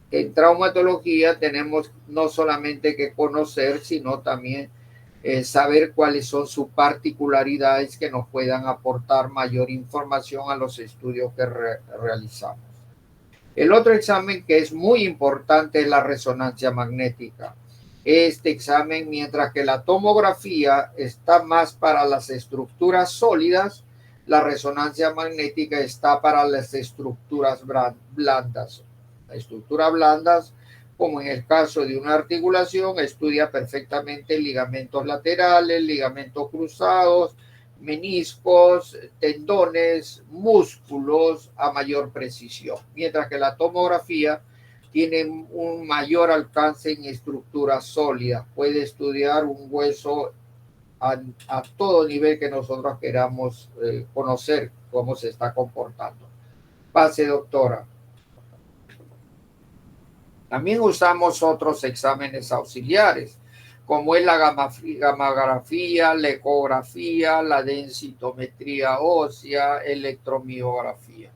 en traumatología tenemos no solamente que conocer, sino también saber cuáles son sus particularidades que nos puedan aportar mayor información a los estudios que realizamos. El otro examen que es muy importante es la resonancia magnética. Este examen, mientras que la tomografía está más para las estructuras sólidas, la resonancia magnética está para las estructuras blandas. Las estructuras blandas, como en el caso de una articulación, estudia perfectamente ligamentos laterales, ligamentos cruzados, meniscos, tendones, músculos a mayor precisión, mientras que la tomografía tiene un mayor alcance en estructuras sólidas, puede estudiar un hueso a todo nivel que nosotros queramos conocer cómo se está comportando. Pase, doctora. También usamos otros exámenes auxiliares, como es la gamografía, la ecografía, la densitometría ósea, electromiografía.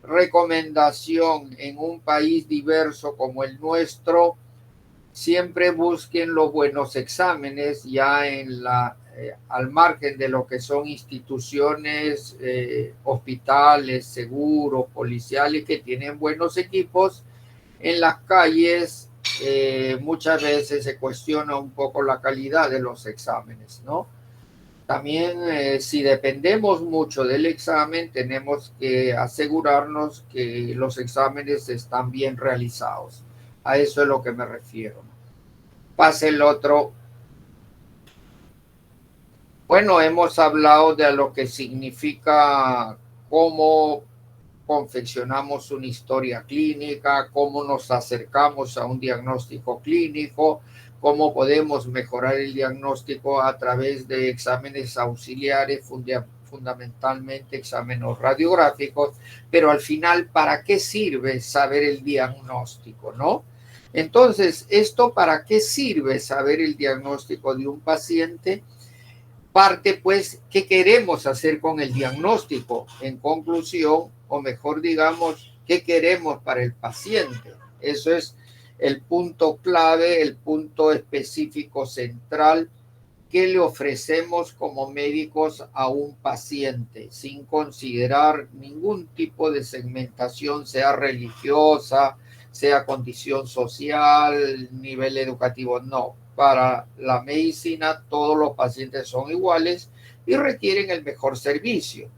Recomendación: en un país diverso como el nuestro, siempre busquen los buenos exámenes ya al margen de lo que son instituciones, hospitales, seguros, policiales que tienen buenos equipos. En las calles muchas veces se cuestiona un poco la calidad de los exámenes, ¿no? También si dependemos mucho del examen, tenemos que asegurarnos que los exámenes están bien realizados. A eso es lo que me refiero. Pase el otro. Bueno, hemos hablado de lo que significa cómo confeccionamos una historia clínica, cómo nos acercamos a un diagnóstico clínico, cómo podemos mejorar el diagnóstico a través de exámenes auxiliares, fundamentalmente exámenes radiográficos, pero al final, ¿para qué sirve saber el diagnóstico, no? Entonces, ¿esto para qué sirve saber el diagnóstico de un paciente? Parte, pues, ¿qué queremos hacer con el diagnóstico? En conclusión, o mejor digamos, ¿qué queremos para el paciente? Eso es el punto clave, el punto específico central que le ofrecemos como médicos a un paciente, sin considerar ningún tipo de segmentación, sea religiosa, sea condición social, nivel educativo, no. Para la medicina todos los pacientes son iguales y requieren el mejor servicio.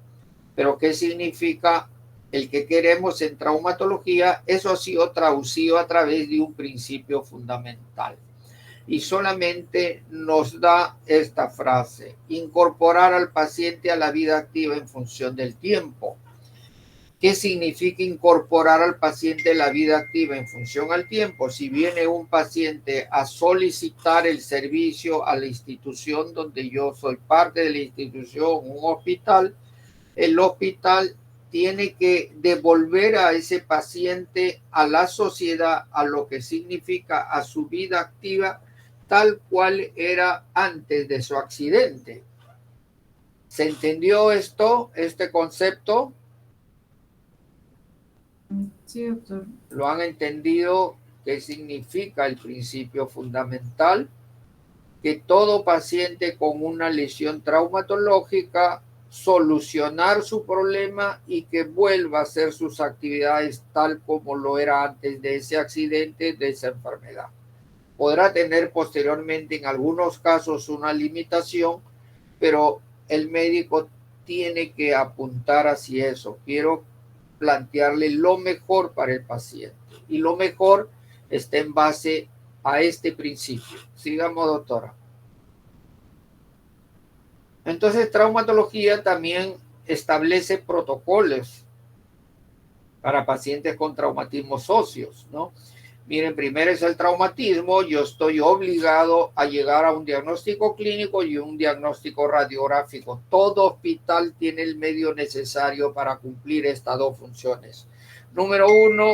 Pero ¿qué significa el que queremos en traumatología? Eso ha sido traducido a través de un principio fundamental. Y solamente nos da esta frase: incorporar al paciente a la vida activa en función del tiempo. ¿Qué significa incorporar al paciente a la vida activa en función al tiempo? Si viene un paciente a solicitar el servicio a la institución donde yo soy parte de la institución, un hospital, el hospital tiene que devolver a ese paciente a la sociedad, a lo que significa a su vida activa, tal cual era antes de su accidente. ¿Se entendió esto, este concepto? Sí, doctor. ¿Lo han entendido? ¿Qué significa el principio fundamental? Que todo paciente con una lesión traumatológica, solucionar su problema y que vuelva a hacer sus actividades tal como lo era antes de ese accidente, de esa enfermedad. Podrá tener posteriormente en algunos casos una limitación, pero el médico tiene que apuntar hacia eso. Quiero plantearle lo mejor para el paciente y lo mejor está en base a este principio. Sigamos, doctora. Entonces, traumatología también establece protocolos para pacientes con traumatismos óseos, ¿no? Miren, primero es el traumatismo. Yo estoy obligado a llegar a un diagnóstico clínico y un diagnóstico radiográfico. Todo hospital tiene el medio necesario para cumplir estas dos funciones. Número uno,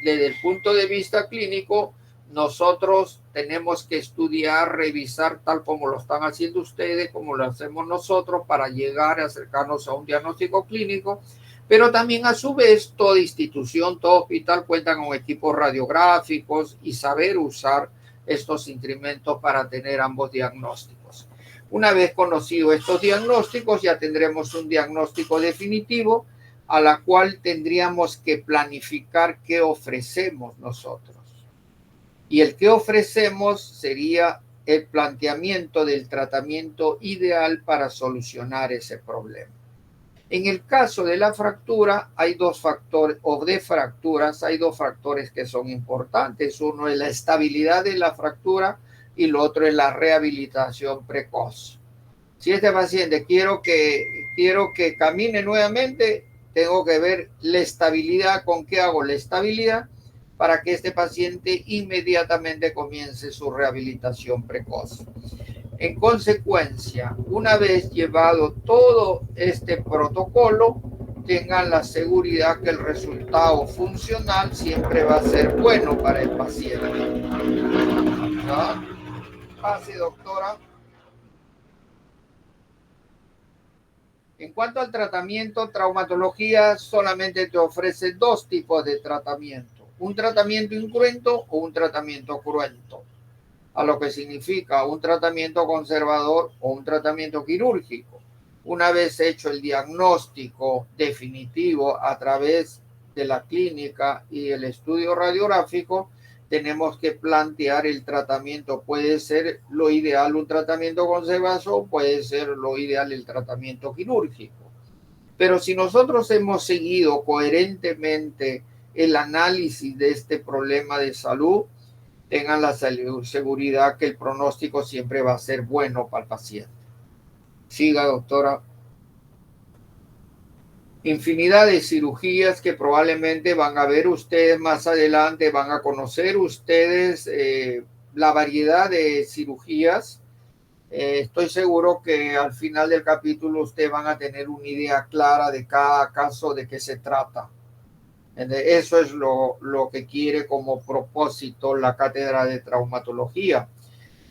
desde el punto de vista clínico, nosotros tenemos que estudiar, revisar tal como lo están haciendo ustedes, como lo hacemos nosotros, para llegar a acercarnos a un diagnóstico clínico. Pero también a su vez toda institución, todo hospital cuenta con equipos radiográficos y saber usar estos instrumentos para tener ambos diagnósticos. Una vez conocidos estos diagnósticos, ya tendremos un diagnóstico definitivo a la cual tendríamos que planificar qué ofrecemos nosotros. Y el que ofrecemos sería el planteamiento del tratamiento ideal para solucionar ese problema. En el caso de la fractura hay dos factores, o de fracturas, hay dos factores que son importantes. Uno es la estabilidad de la fractura y lo otro es la rehabilitación precoz. Si este paciente quiero que camine nuevamente, tengo que ver la estabilidad. ¿Con qué hago la estabilidad? Para que este paciente inmediatamente comience su rehabilitación precoz. En consecuencia, una vez llevado todo este protocolo, tengan la seguridad que el resultado funcional siempre va a ser bueno para el paciente. ¿No? Pase, doctora. En cuanto al tratamiento, traumatología solamente te ofrece dos tipos de tratamiento: un tratamiento incruento o un tratamiento cruento, a lo que significa un tratamiento conservador o un tratamiento quirúrgico. Una vez hecho el diagnóstico definitivo a través de la clínica y el estudio radiográfico, tenemos que plantear el tratamiento. Puede ser lo ideal un tratamiento conservador, puede ser lo ideal el tratamiento quirúrgico. Pero si nosotros hemos seguido coherentemente el análisis de este problema de salud, tengan la seguridad que el pronóstico siempre va a ser bueno para el paciente. Siga, doctora. infinidad de cirugías que probablemente van a ver ustedes más adelante, van a conocer ustedes la variedad de cirugías. Estoy seguro que al final del capítulo ustedes van a tener una idea clara de cada caso, de qué se trata. Eso es lo que quiere como propósito la cátedra de traumatología.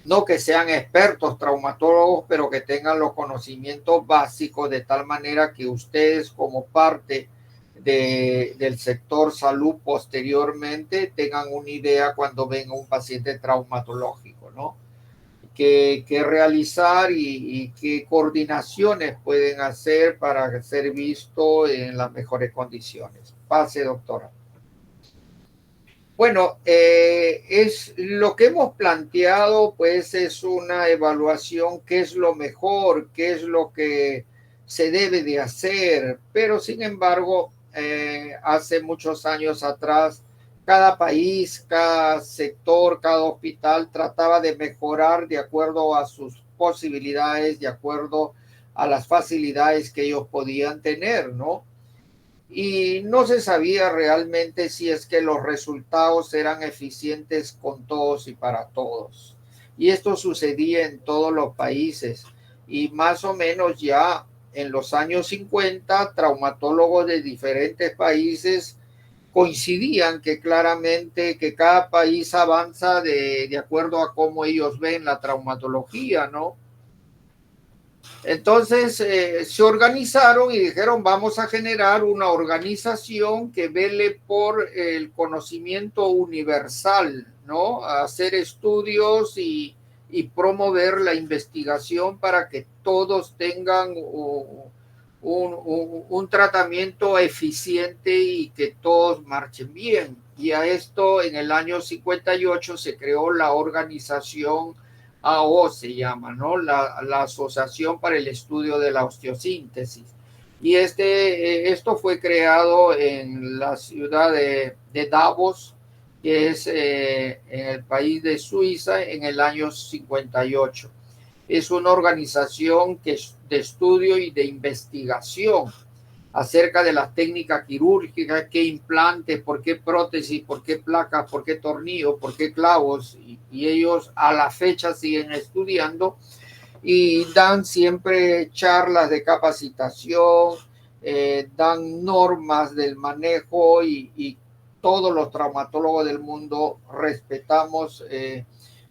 No que sean expertos traumatólogos, pero que tengan los conocimientos básicos de tal manera que ustedes como parte del sector salud posteriormente tengan una idea cuando venga un paciente traumatológico, ¿no? Qué realizar y qué coordinaciones pueden hacer para ser visto en las mejores condiciones. Pase, doctora. Bueno, es lo que hemos planteado, pues es una evaluación, qué es lo mejor, qué es lo que se debe de hacer, pero sin embargo, hace muchos años atrás, cada país, cada sector, cada hospital trataba de mejorar de acuerdo a sus posibilidades, de acuerdo a las facilidades que ellos podían tener, ¿no? Y no se sabía realmente si es que los resultados eran eficientes con todos y para todos. Y esto sucedía en todos los países. Y más o menos ya en los años 50, traumatólogos de diferentes países coincidían que claramente que cada país avanza de acuerdo a cómo ellos ven la traumatología, ¿no? Entonces se organizaron y dijeron, vamos a generar una organización que vele por el conocimiento universal, ¿no? A hacer estudios y promover la investigación para que todos tengan un tratamiento eficiente y que todos marchen bien. Y a esto en el año 58 se creó la organización AO, se llama, ¿no? La Asociación para el Estudio de la Osteosíntesis. Y esto fue creado en la ciudad de Davos, que es en el país de Suiza, en el año 58. Es una organización de estudio y de investigación acerca de las técnicas quirúrgicas, qué implantes, por qué prótesis, por qué placas, por qué tornillos, por qué clavos, y ellos a la fecha siguen estudiando y dan siempre charlas de capacitación, dan normas del manejo y todos los traumatólogos del mundo respetamos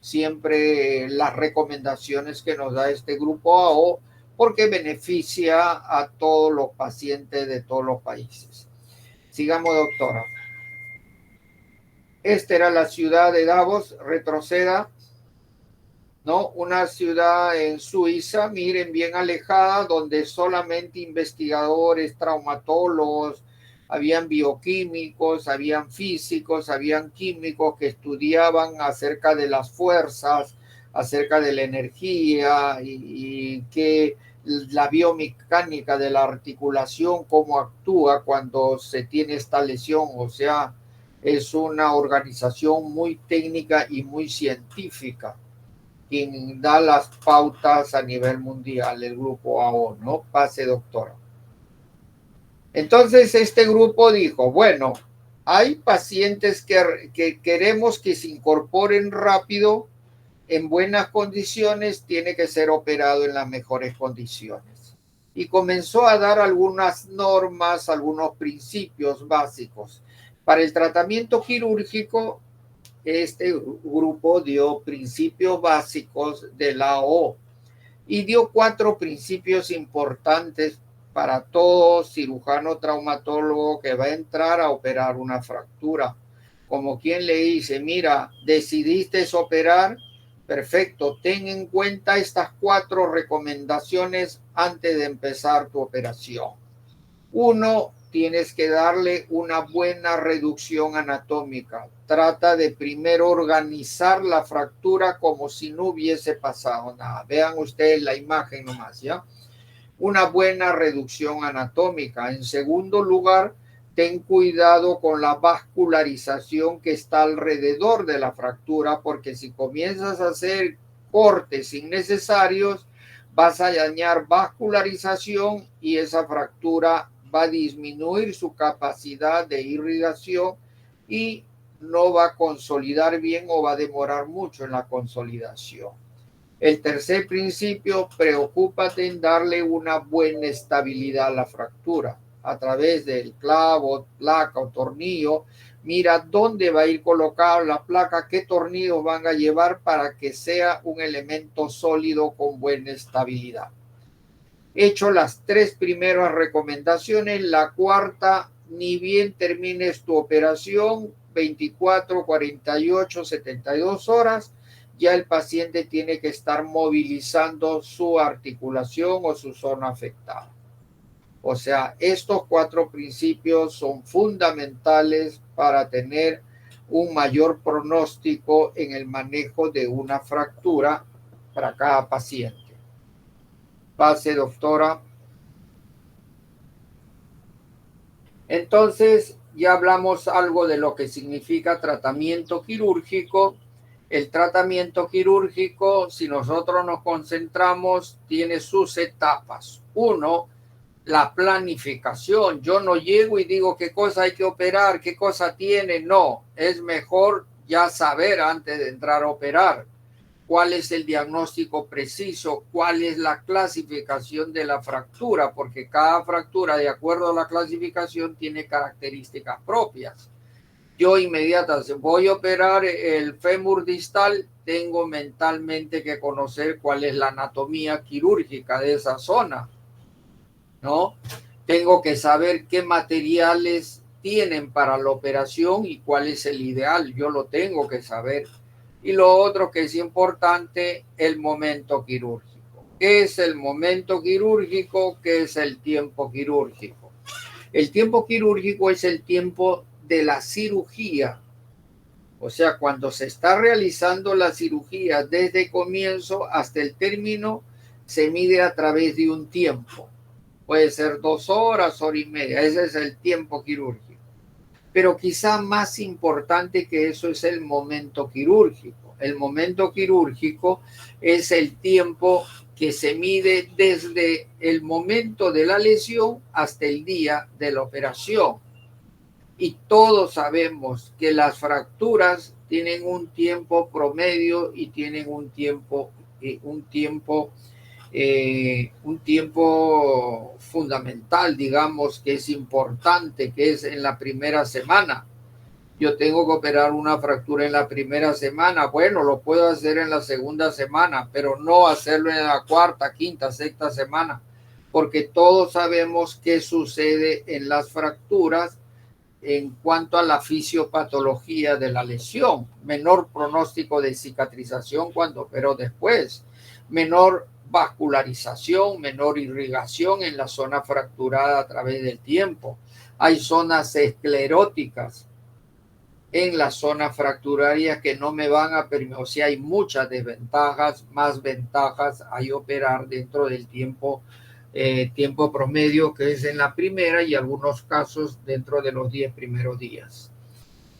siempre las recomendaciones que nos da este grupo AO porque beneficia a todos los pacientes de todos los países. Sigamos, doctora. Esta era la ciudad de Davos, retroceda, ¿no? Una ciudad en Suiza, miren, bien alejada, donde solamente investigadores, traumatólogos, habían bioquímicos, habían físicos, habían químicos que estudiaban acerca de las fuerzas, acerca de la energía y que la biomecánica de la articulación, cómo actúa cuando se tiene esta lesión, o sea, es una organización muy técnica y muy científica quien da las pautas a nivel mundial, el grupo AO, ¿no? Pase, doctora. Entonces, este grupo dijo, bueno, hay pacientes que queremos que se incorporen rápido, en buenas condiciones, tiene que ser operado en las mejores condiciones. Y comenzó a dar algunas normas, algunos principios básicos. Para el tratamiento quirúrgico, este grupo dio principios básicos de la AO y dio 4 principios importantes para todo cirujano traumatólogo que va a entrar a operar una fractura. Como quien le dice, mira, decidiste operar, perfecto, ten en cuenta estas 4 recomendaciones antes de empezar tu operación. 1, tienes que darle una buena reducción anatómica. Trata de primero organizar la fractura como si no hubiese pasado nada. Vean ustedes la imagen nomás, ¿ya? Una buena reducción anatómica. En segundo lugar, ten cuidado con la vascularización que está alrededor de la fractura, porque si comienzas a hacer cortes innecesarios, vas a dañar vascularización y esa fractura va a disminuir su capacidad de irrigación y no va a consolidar bien o va a demorar mucho en la consolidación. El tercer principio, preocúpate en darle una buena estabilidad a la fractura a través del clavo, placa o tornillo. Mira dónde va a ir colocada la placa, qué tornillos van a llevar para que sea un elemento sólido con buena estabilidad. Hecho las tres primeras recomendaciones, la cuarta, ni bien termines tu operación, 24, 48, 72 horas, ya el paciente tiene que estar movilizando su articulación o su zona afectada. O sea, estos cuatro principios son fundamentales para tener un mayor pronóstico en el manejo de una fractura para cada paciente. Pase, doctora. Entonces, ya hablamos algo de lo que significa tratamiento quirúrgico. El tratamiento quirúrgico, si nosotros nos concentramos, tiene sus etapas. Uno, la planificación. Yo no llego y digo qué cosa hay que operar, qué cosa tiene. No, es mejor ya saber antes de entrar a operar cuál es el diagnóstico preciso, cuál es la clasificación de la fractura, porque cada fractura, de acuerdo a la clasificación, tiene características propias. Yo inmediatamente voy a operar el fémur distal, tengo mentalmente que conocer cuál es la anatomía quirúrgica de esa zona, ¿no? Tengo que saber qué materiales tienen para la operación y cuál es el ideal, yo lo tengo que saber. Y lo otro que es importante, el momento quirúrgico. ¿Qué es el momento quirúrgico? ¿Qué es el tiempo quirúrgico? El tiempo quirúrgico es el tiempo de la cirugía. O sea, cuando se está realizando la cirugía desde el comienzo hasta el término, se mide a través de un tiempo. Puede ser 2 horas, hora y media. Ese es el tiempo quirúrgico. Pero quizá más importante que eso es el momento quirúrgico. El momento quirúrgico es el tiempo que se mide desde el momento de la lesión hasta el día de la operación. Y todos sabemos que las fracturas tienen un tiempo promedio y tienen un tiempo fundamental, digamos, que es importante, que es en la primera semana. Yo tengo que operar una fractura en la primera semana. Bueno, lo puedo hacer en la segunda semana, pero no hacerlo en la cuarta, quinta, sexta semana, porque todos sabemos qué sucede en las fracturas en cuanto a la fisiopatología de la lesión. Menor pronóstico de cicatrización cuando operó después, menor vascularización, menor irrigación en la zona fracturada a través del tiempo. Hay zonas escleróticas en las zonas fracturarias que no me van a permitir, o sea, hay muchas desventajas, más ventajas hay operar dentro del tiempo promedio que es en la primera y algunos casos dentro de los 10 primeros días,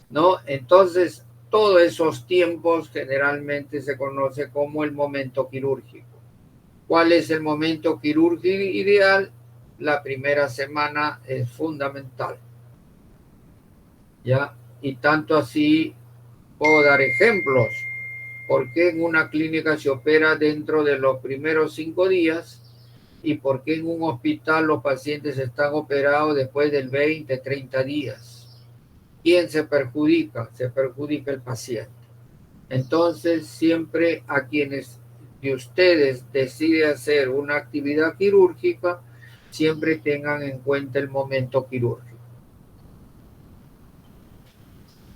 ¿no? Entonces, todos esos tiempos generalmente se conoce como el momento quirúrgico. ¿Cuál es el momento quirúrgico ideal? La primera semana es fundamental, ¿ya? Y tanto así puedo dar ejemplos. ¿Por qué en una clínica se opera dentro de los primeros 5 días? ¿Y por qué en un hospital los pacientes están operados después del 20, 30 días? ¿Quién se perjudica? Se perjudica el paciente. Entonces, siempre a quienes de ustedes deciden hacer una actividad quirúrgica, siempre tengan en cuenta el momento quirúrgico.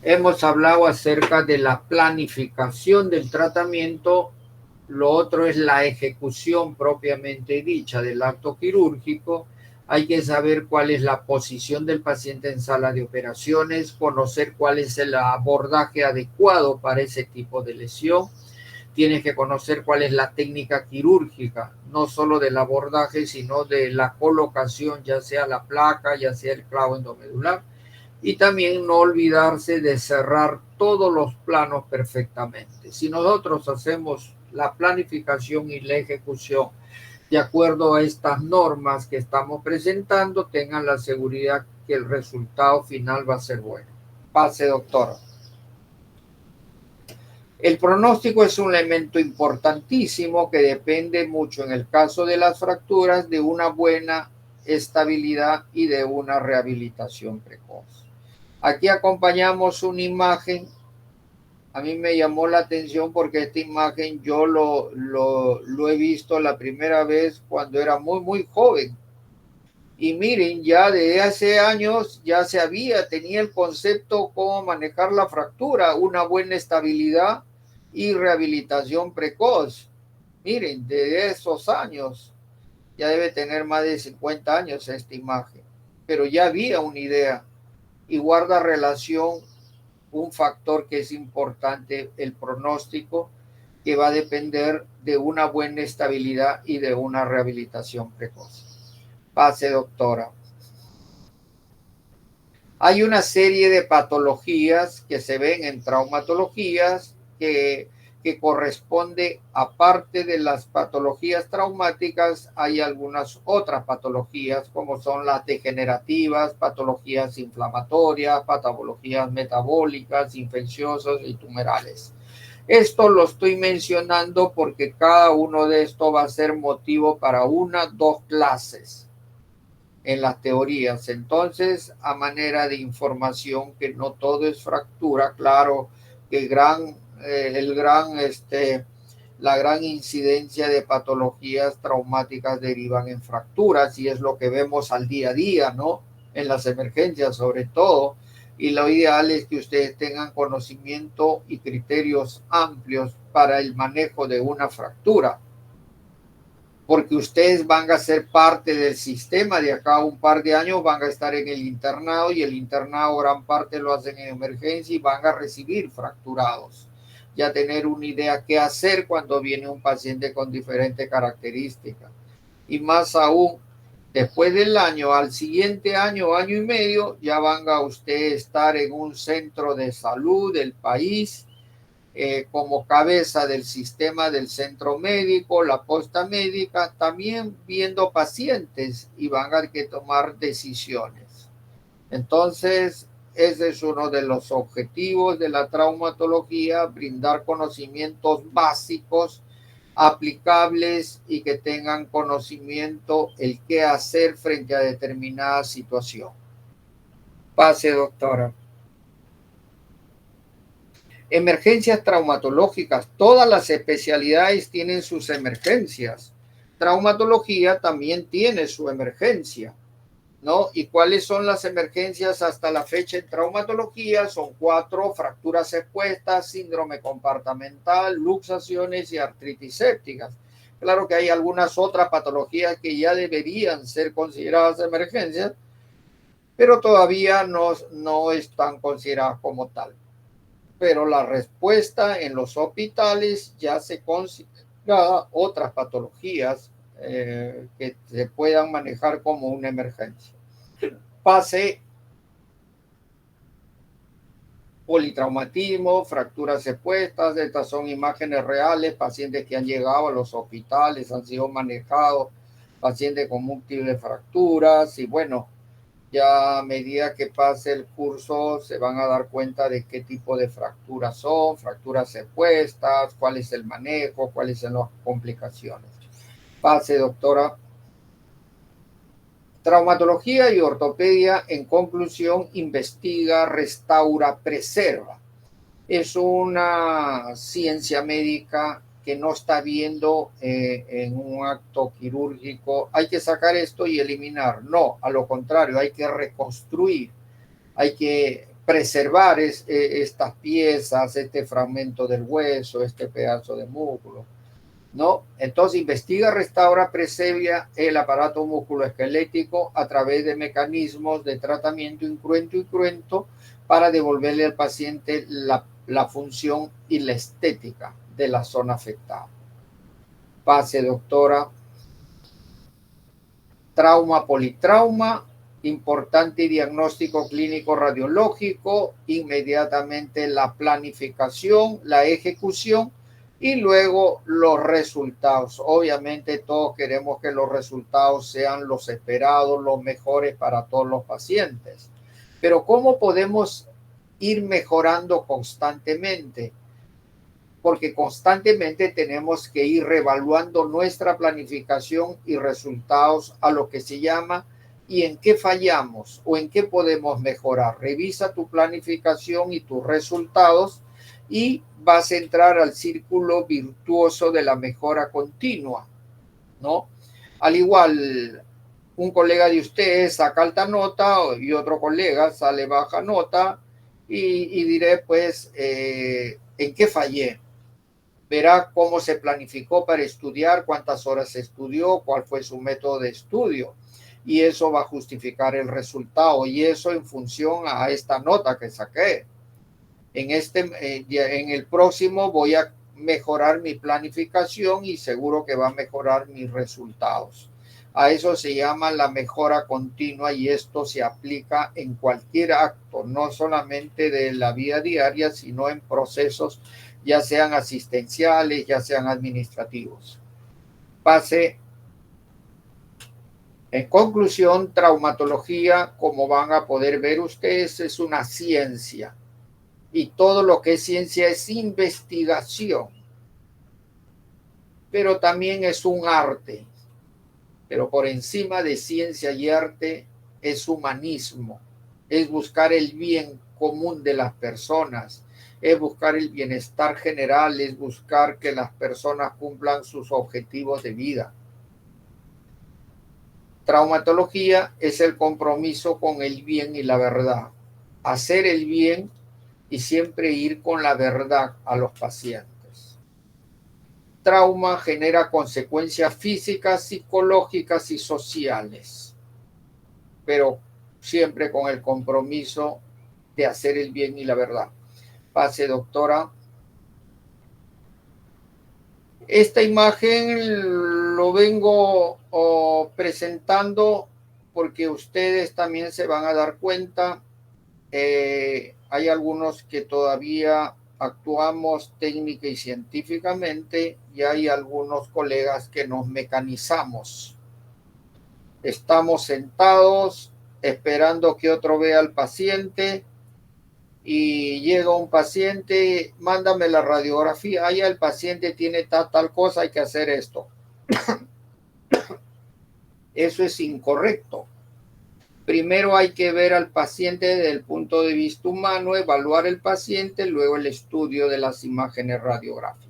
Hemos hablado acerca de la planificación del tratamiento. Lo otro es la ejecución propiamente dicha del acto quirúrgico. Hay que saber cuál es la posición del paciente en sala de operaciones, conocer cuál es el abordaje adecuado para ese tipo de lesión. Tienes que conocer cuál es la técnica quirúrgica, no solo del abordaje, sino de la colocación, ya sea la placa, ya sea el clavo endomedular. Y también no olvidarse de cerrar todos los planos perfectamente. Si nosotros hacemos la planificación y la ejecución de acuerdo a estas normas que estamos presentando, tengan la seguridad que el resultado final va a ser bueno. Pase, doctora. El pronóstico es un elemento importantísimo que depende mucho, en el caso de las fracturas, de una buena estabilidad y de una rehabilitación precoz. Aquí acompañamos una imagen. A mí me llamó la atención porque esta imagen yo lo he visto la primera vez cuando era muy joven. Y miren, ya de hace años ya tenía el concepto cómo manejar la fractura, una buena estabilidad y rehabilitación precoz. Miren, de esos años, ya debe tener más de 50 años esta imagen, pero ya había una idea y guarda relación un factor que es importante, el pronóstico, que va a depender de una buena estabilidad y de una rehabilitación precoz. Pase, doctora. Hay una serie de patologías que se ven en traumatologías que corresponde, aparte de las patologías traumáticas, hay algunas otras patologías como son las degenerativas, patologías inflamatorias, patologías metabólicas, infecciosas y tumorales. Esto lo estoy mencionando porque cada uno de estos va a ser motivo para 2 clases en las teorías. Entonces, a manera de información, que no todo es fractura, claro que la gran incidencia de patologías traumáticas derivan en fracturas y es lo que vemos al día a día, ¿no? En las emergencias sobre todo. Y lo ideal es que ustedes tengan conocimiento y criterios amplios para el manejo de una fractura, porque ustedes van a ser parte del sistema. De acá a un par de años van a estar en el internado y el internado gran parte lo hacen en emergencia y van a recibir fracturados. Ya tener una idea qué hacer cuando viene un paciente con diferentes características. Y más aún, después del año, al siguiente año, año y medio, ya van a ustedes estar en un centro de salud del país, como cabeza del sistema del centro médico, la posta médica, también viendo pacientes y van a que tomar decisiones. Entonces, ese es uno de los objetivos de la traumatología, brindar conocimientos básicos, aplicables y que tengan conocimiento el qué hacer frente a determinada situación. Pase, doctora. Emergencias traumatológicas. Todas las especialidades tienen sus emergencias. Traumatología también tiene su emergencia, ¿no? ¿Y cuáles son las emergencias hasta la fecha en traumatología? Son 4: fracturas expuestas, síndrome compartimental, luxaciones y artritis sépticas. Claro que hay algunas otras patologías que ya deberían ser consideradas emergencias, pero todavía no están consideradas como tal. Pero la respuesta en los hospitales ya se considera otras patologías que se puedan manejar como una emergencia. Pase. Politraumatismo, fracturas expuestas. Estas son imágenes reales, pacientes que han llegado a los hospitales, han sido manejados, pacientes con múltiples fracturas. Y bueno, ya a medida que pase el curso se van a dar cuenta de qué tipo de fracturas son, fracturas expuestas, cuál es el manejo, cuáles son las complicaciones. Pase, doctora. Traumatología y ortopedia, en conclusión, investiga, restaura, preserva. Es una ciencia médica que no está viendo en un acto quirúrgico, hay que sacar esto y eliminar. No, a lo contrario, hay que reconstruir, hay que preservar estas piezas, este fragmento del hueso, este pedazo de músculo, ¿no? Entonces investiga, restaura, preserva el aparato musculoesquelético a través de mecanismos de tratamiento incruento y cruento para devolverle al paciente la función y la estética de la zona afectada. Pase, doctora. Trauma, politrauma, importante diagnóstico clínico radiológico, inmediatamente la planificación, la ejecución Y luego los resultados. Obviamente todos queremos que los resultados sean los esperados, los mejores para todos los pacientes. Pero ¿cómo podemos ir mejorando constantemente? Porque constantemente tenemos que ir reevaluando nuestra planificación y resultados a lo que se llama y en qué fallamos o en qué podemos mejorar. Revisa tu planificación y tus resultados y vas a entrar al círculo virtuoso de la mejora continua, ¿no? Al igual, un colega de ustedes saca alta nota y otro colega sale baja nota y diré, pues, ¿en qué fallé? Verá cómo se planificó para estudiar, cuántas horas estudió, cuál fue su método de estudio. Y eso va a justificar el resultado. Y eso en función a esta nota que saqué. En el próximo voy a mejorar mi planificación y seguro que va a mejorar mis resultados. A eso se llama la mejora continua y esto se aplica en cualquier acto, no solamente de la vida diaria, sino en procesos ya sean asistenciales, ya sean administrativos. Pase. En conclusión, traumatología, como van a poder ver ustedes, es una ciencia. Y todo lo que es ciencia es investigación. Pero también es un arte. Pero por encima de ciencia y arte es humanismo. Es buscar el bien común de las personas. Es buscar el bienestar general. Es buscar que las personas cumplan sus objetivos de vida. Traumatología es el compromiso con el bien y la verdad. Hacer el bien y siempre ir con la verdad a los pacientes. Trauma genera consecuencias físicas, psicológicas y sociales, pero siempre con el compromiso de hacer el bien y la verdad. Pase, doctora. Esta imagen lo vengo presentando porque ustedes también se van a dar cuenta. Hay algunos que todavía actuamos técnica y científicamente y hay algunos colegas que nos mecanizamos. Estamos sentados esperando que otro vea al paciente y llega un paciente, mándame la radiografía, allá el paciente tiene tal cosa, hay que hacer esto. Eso es incorrecto. Primero hay que ver al paciente desde el punto de vista humano, evaluar el paciente, luego el estudio de las imágenes radiográficas.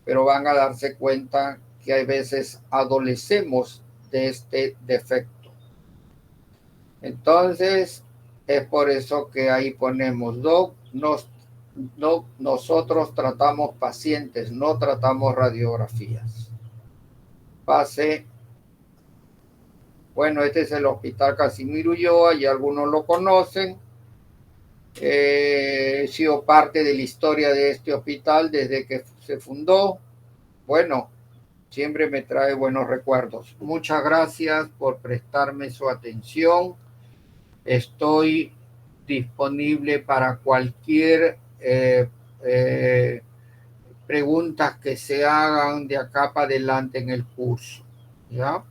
Pero van a darse cuenta que a veces adolecemos de este defecto. Entonces, es por eso que ahí ponemos, nosotros tratamos pacientes, no tratamos radiografías. Pase. Bueno, este es el Hospital Casimiro Ulloa, y algunos lo conocen. He sido parte de la historia de este hospital desde que se fundó. Bueno, siempre me trae buenos recuerdos. Muchas gracias por prestarme su atención. Estoy disponible para cualquier preguntas que se hagan de acá para adelante en el curso, ¿ya?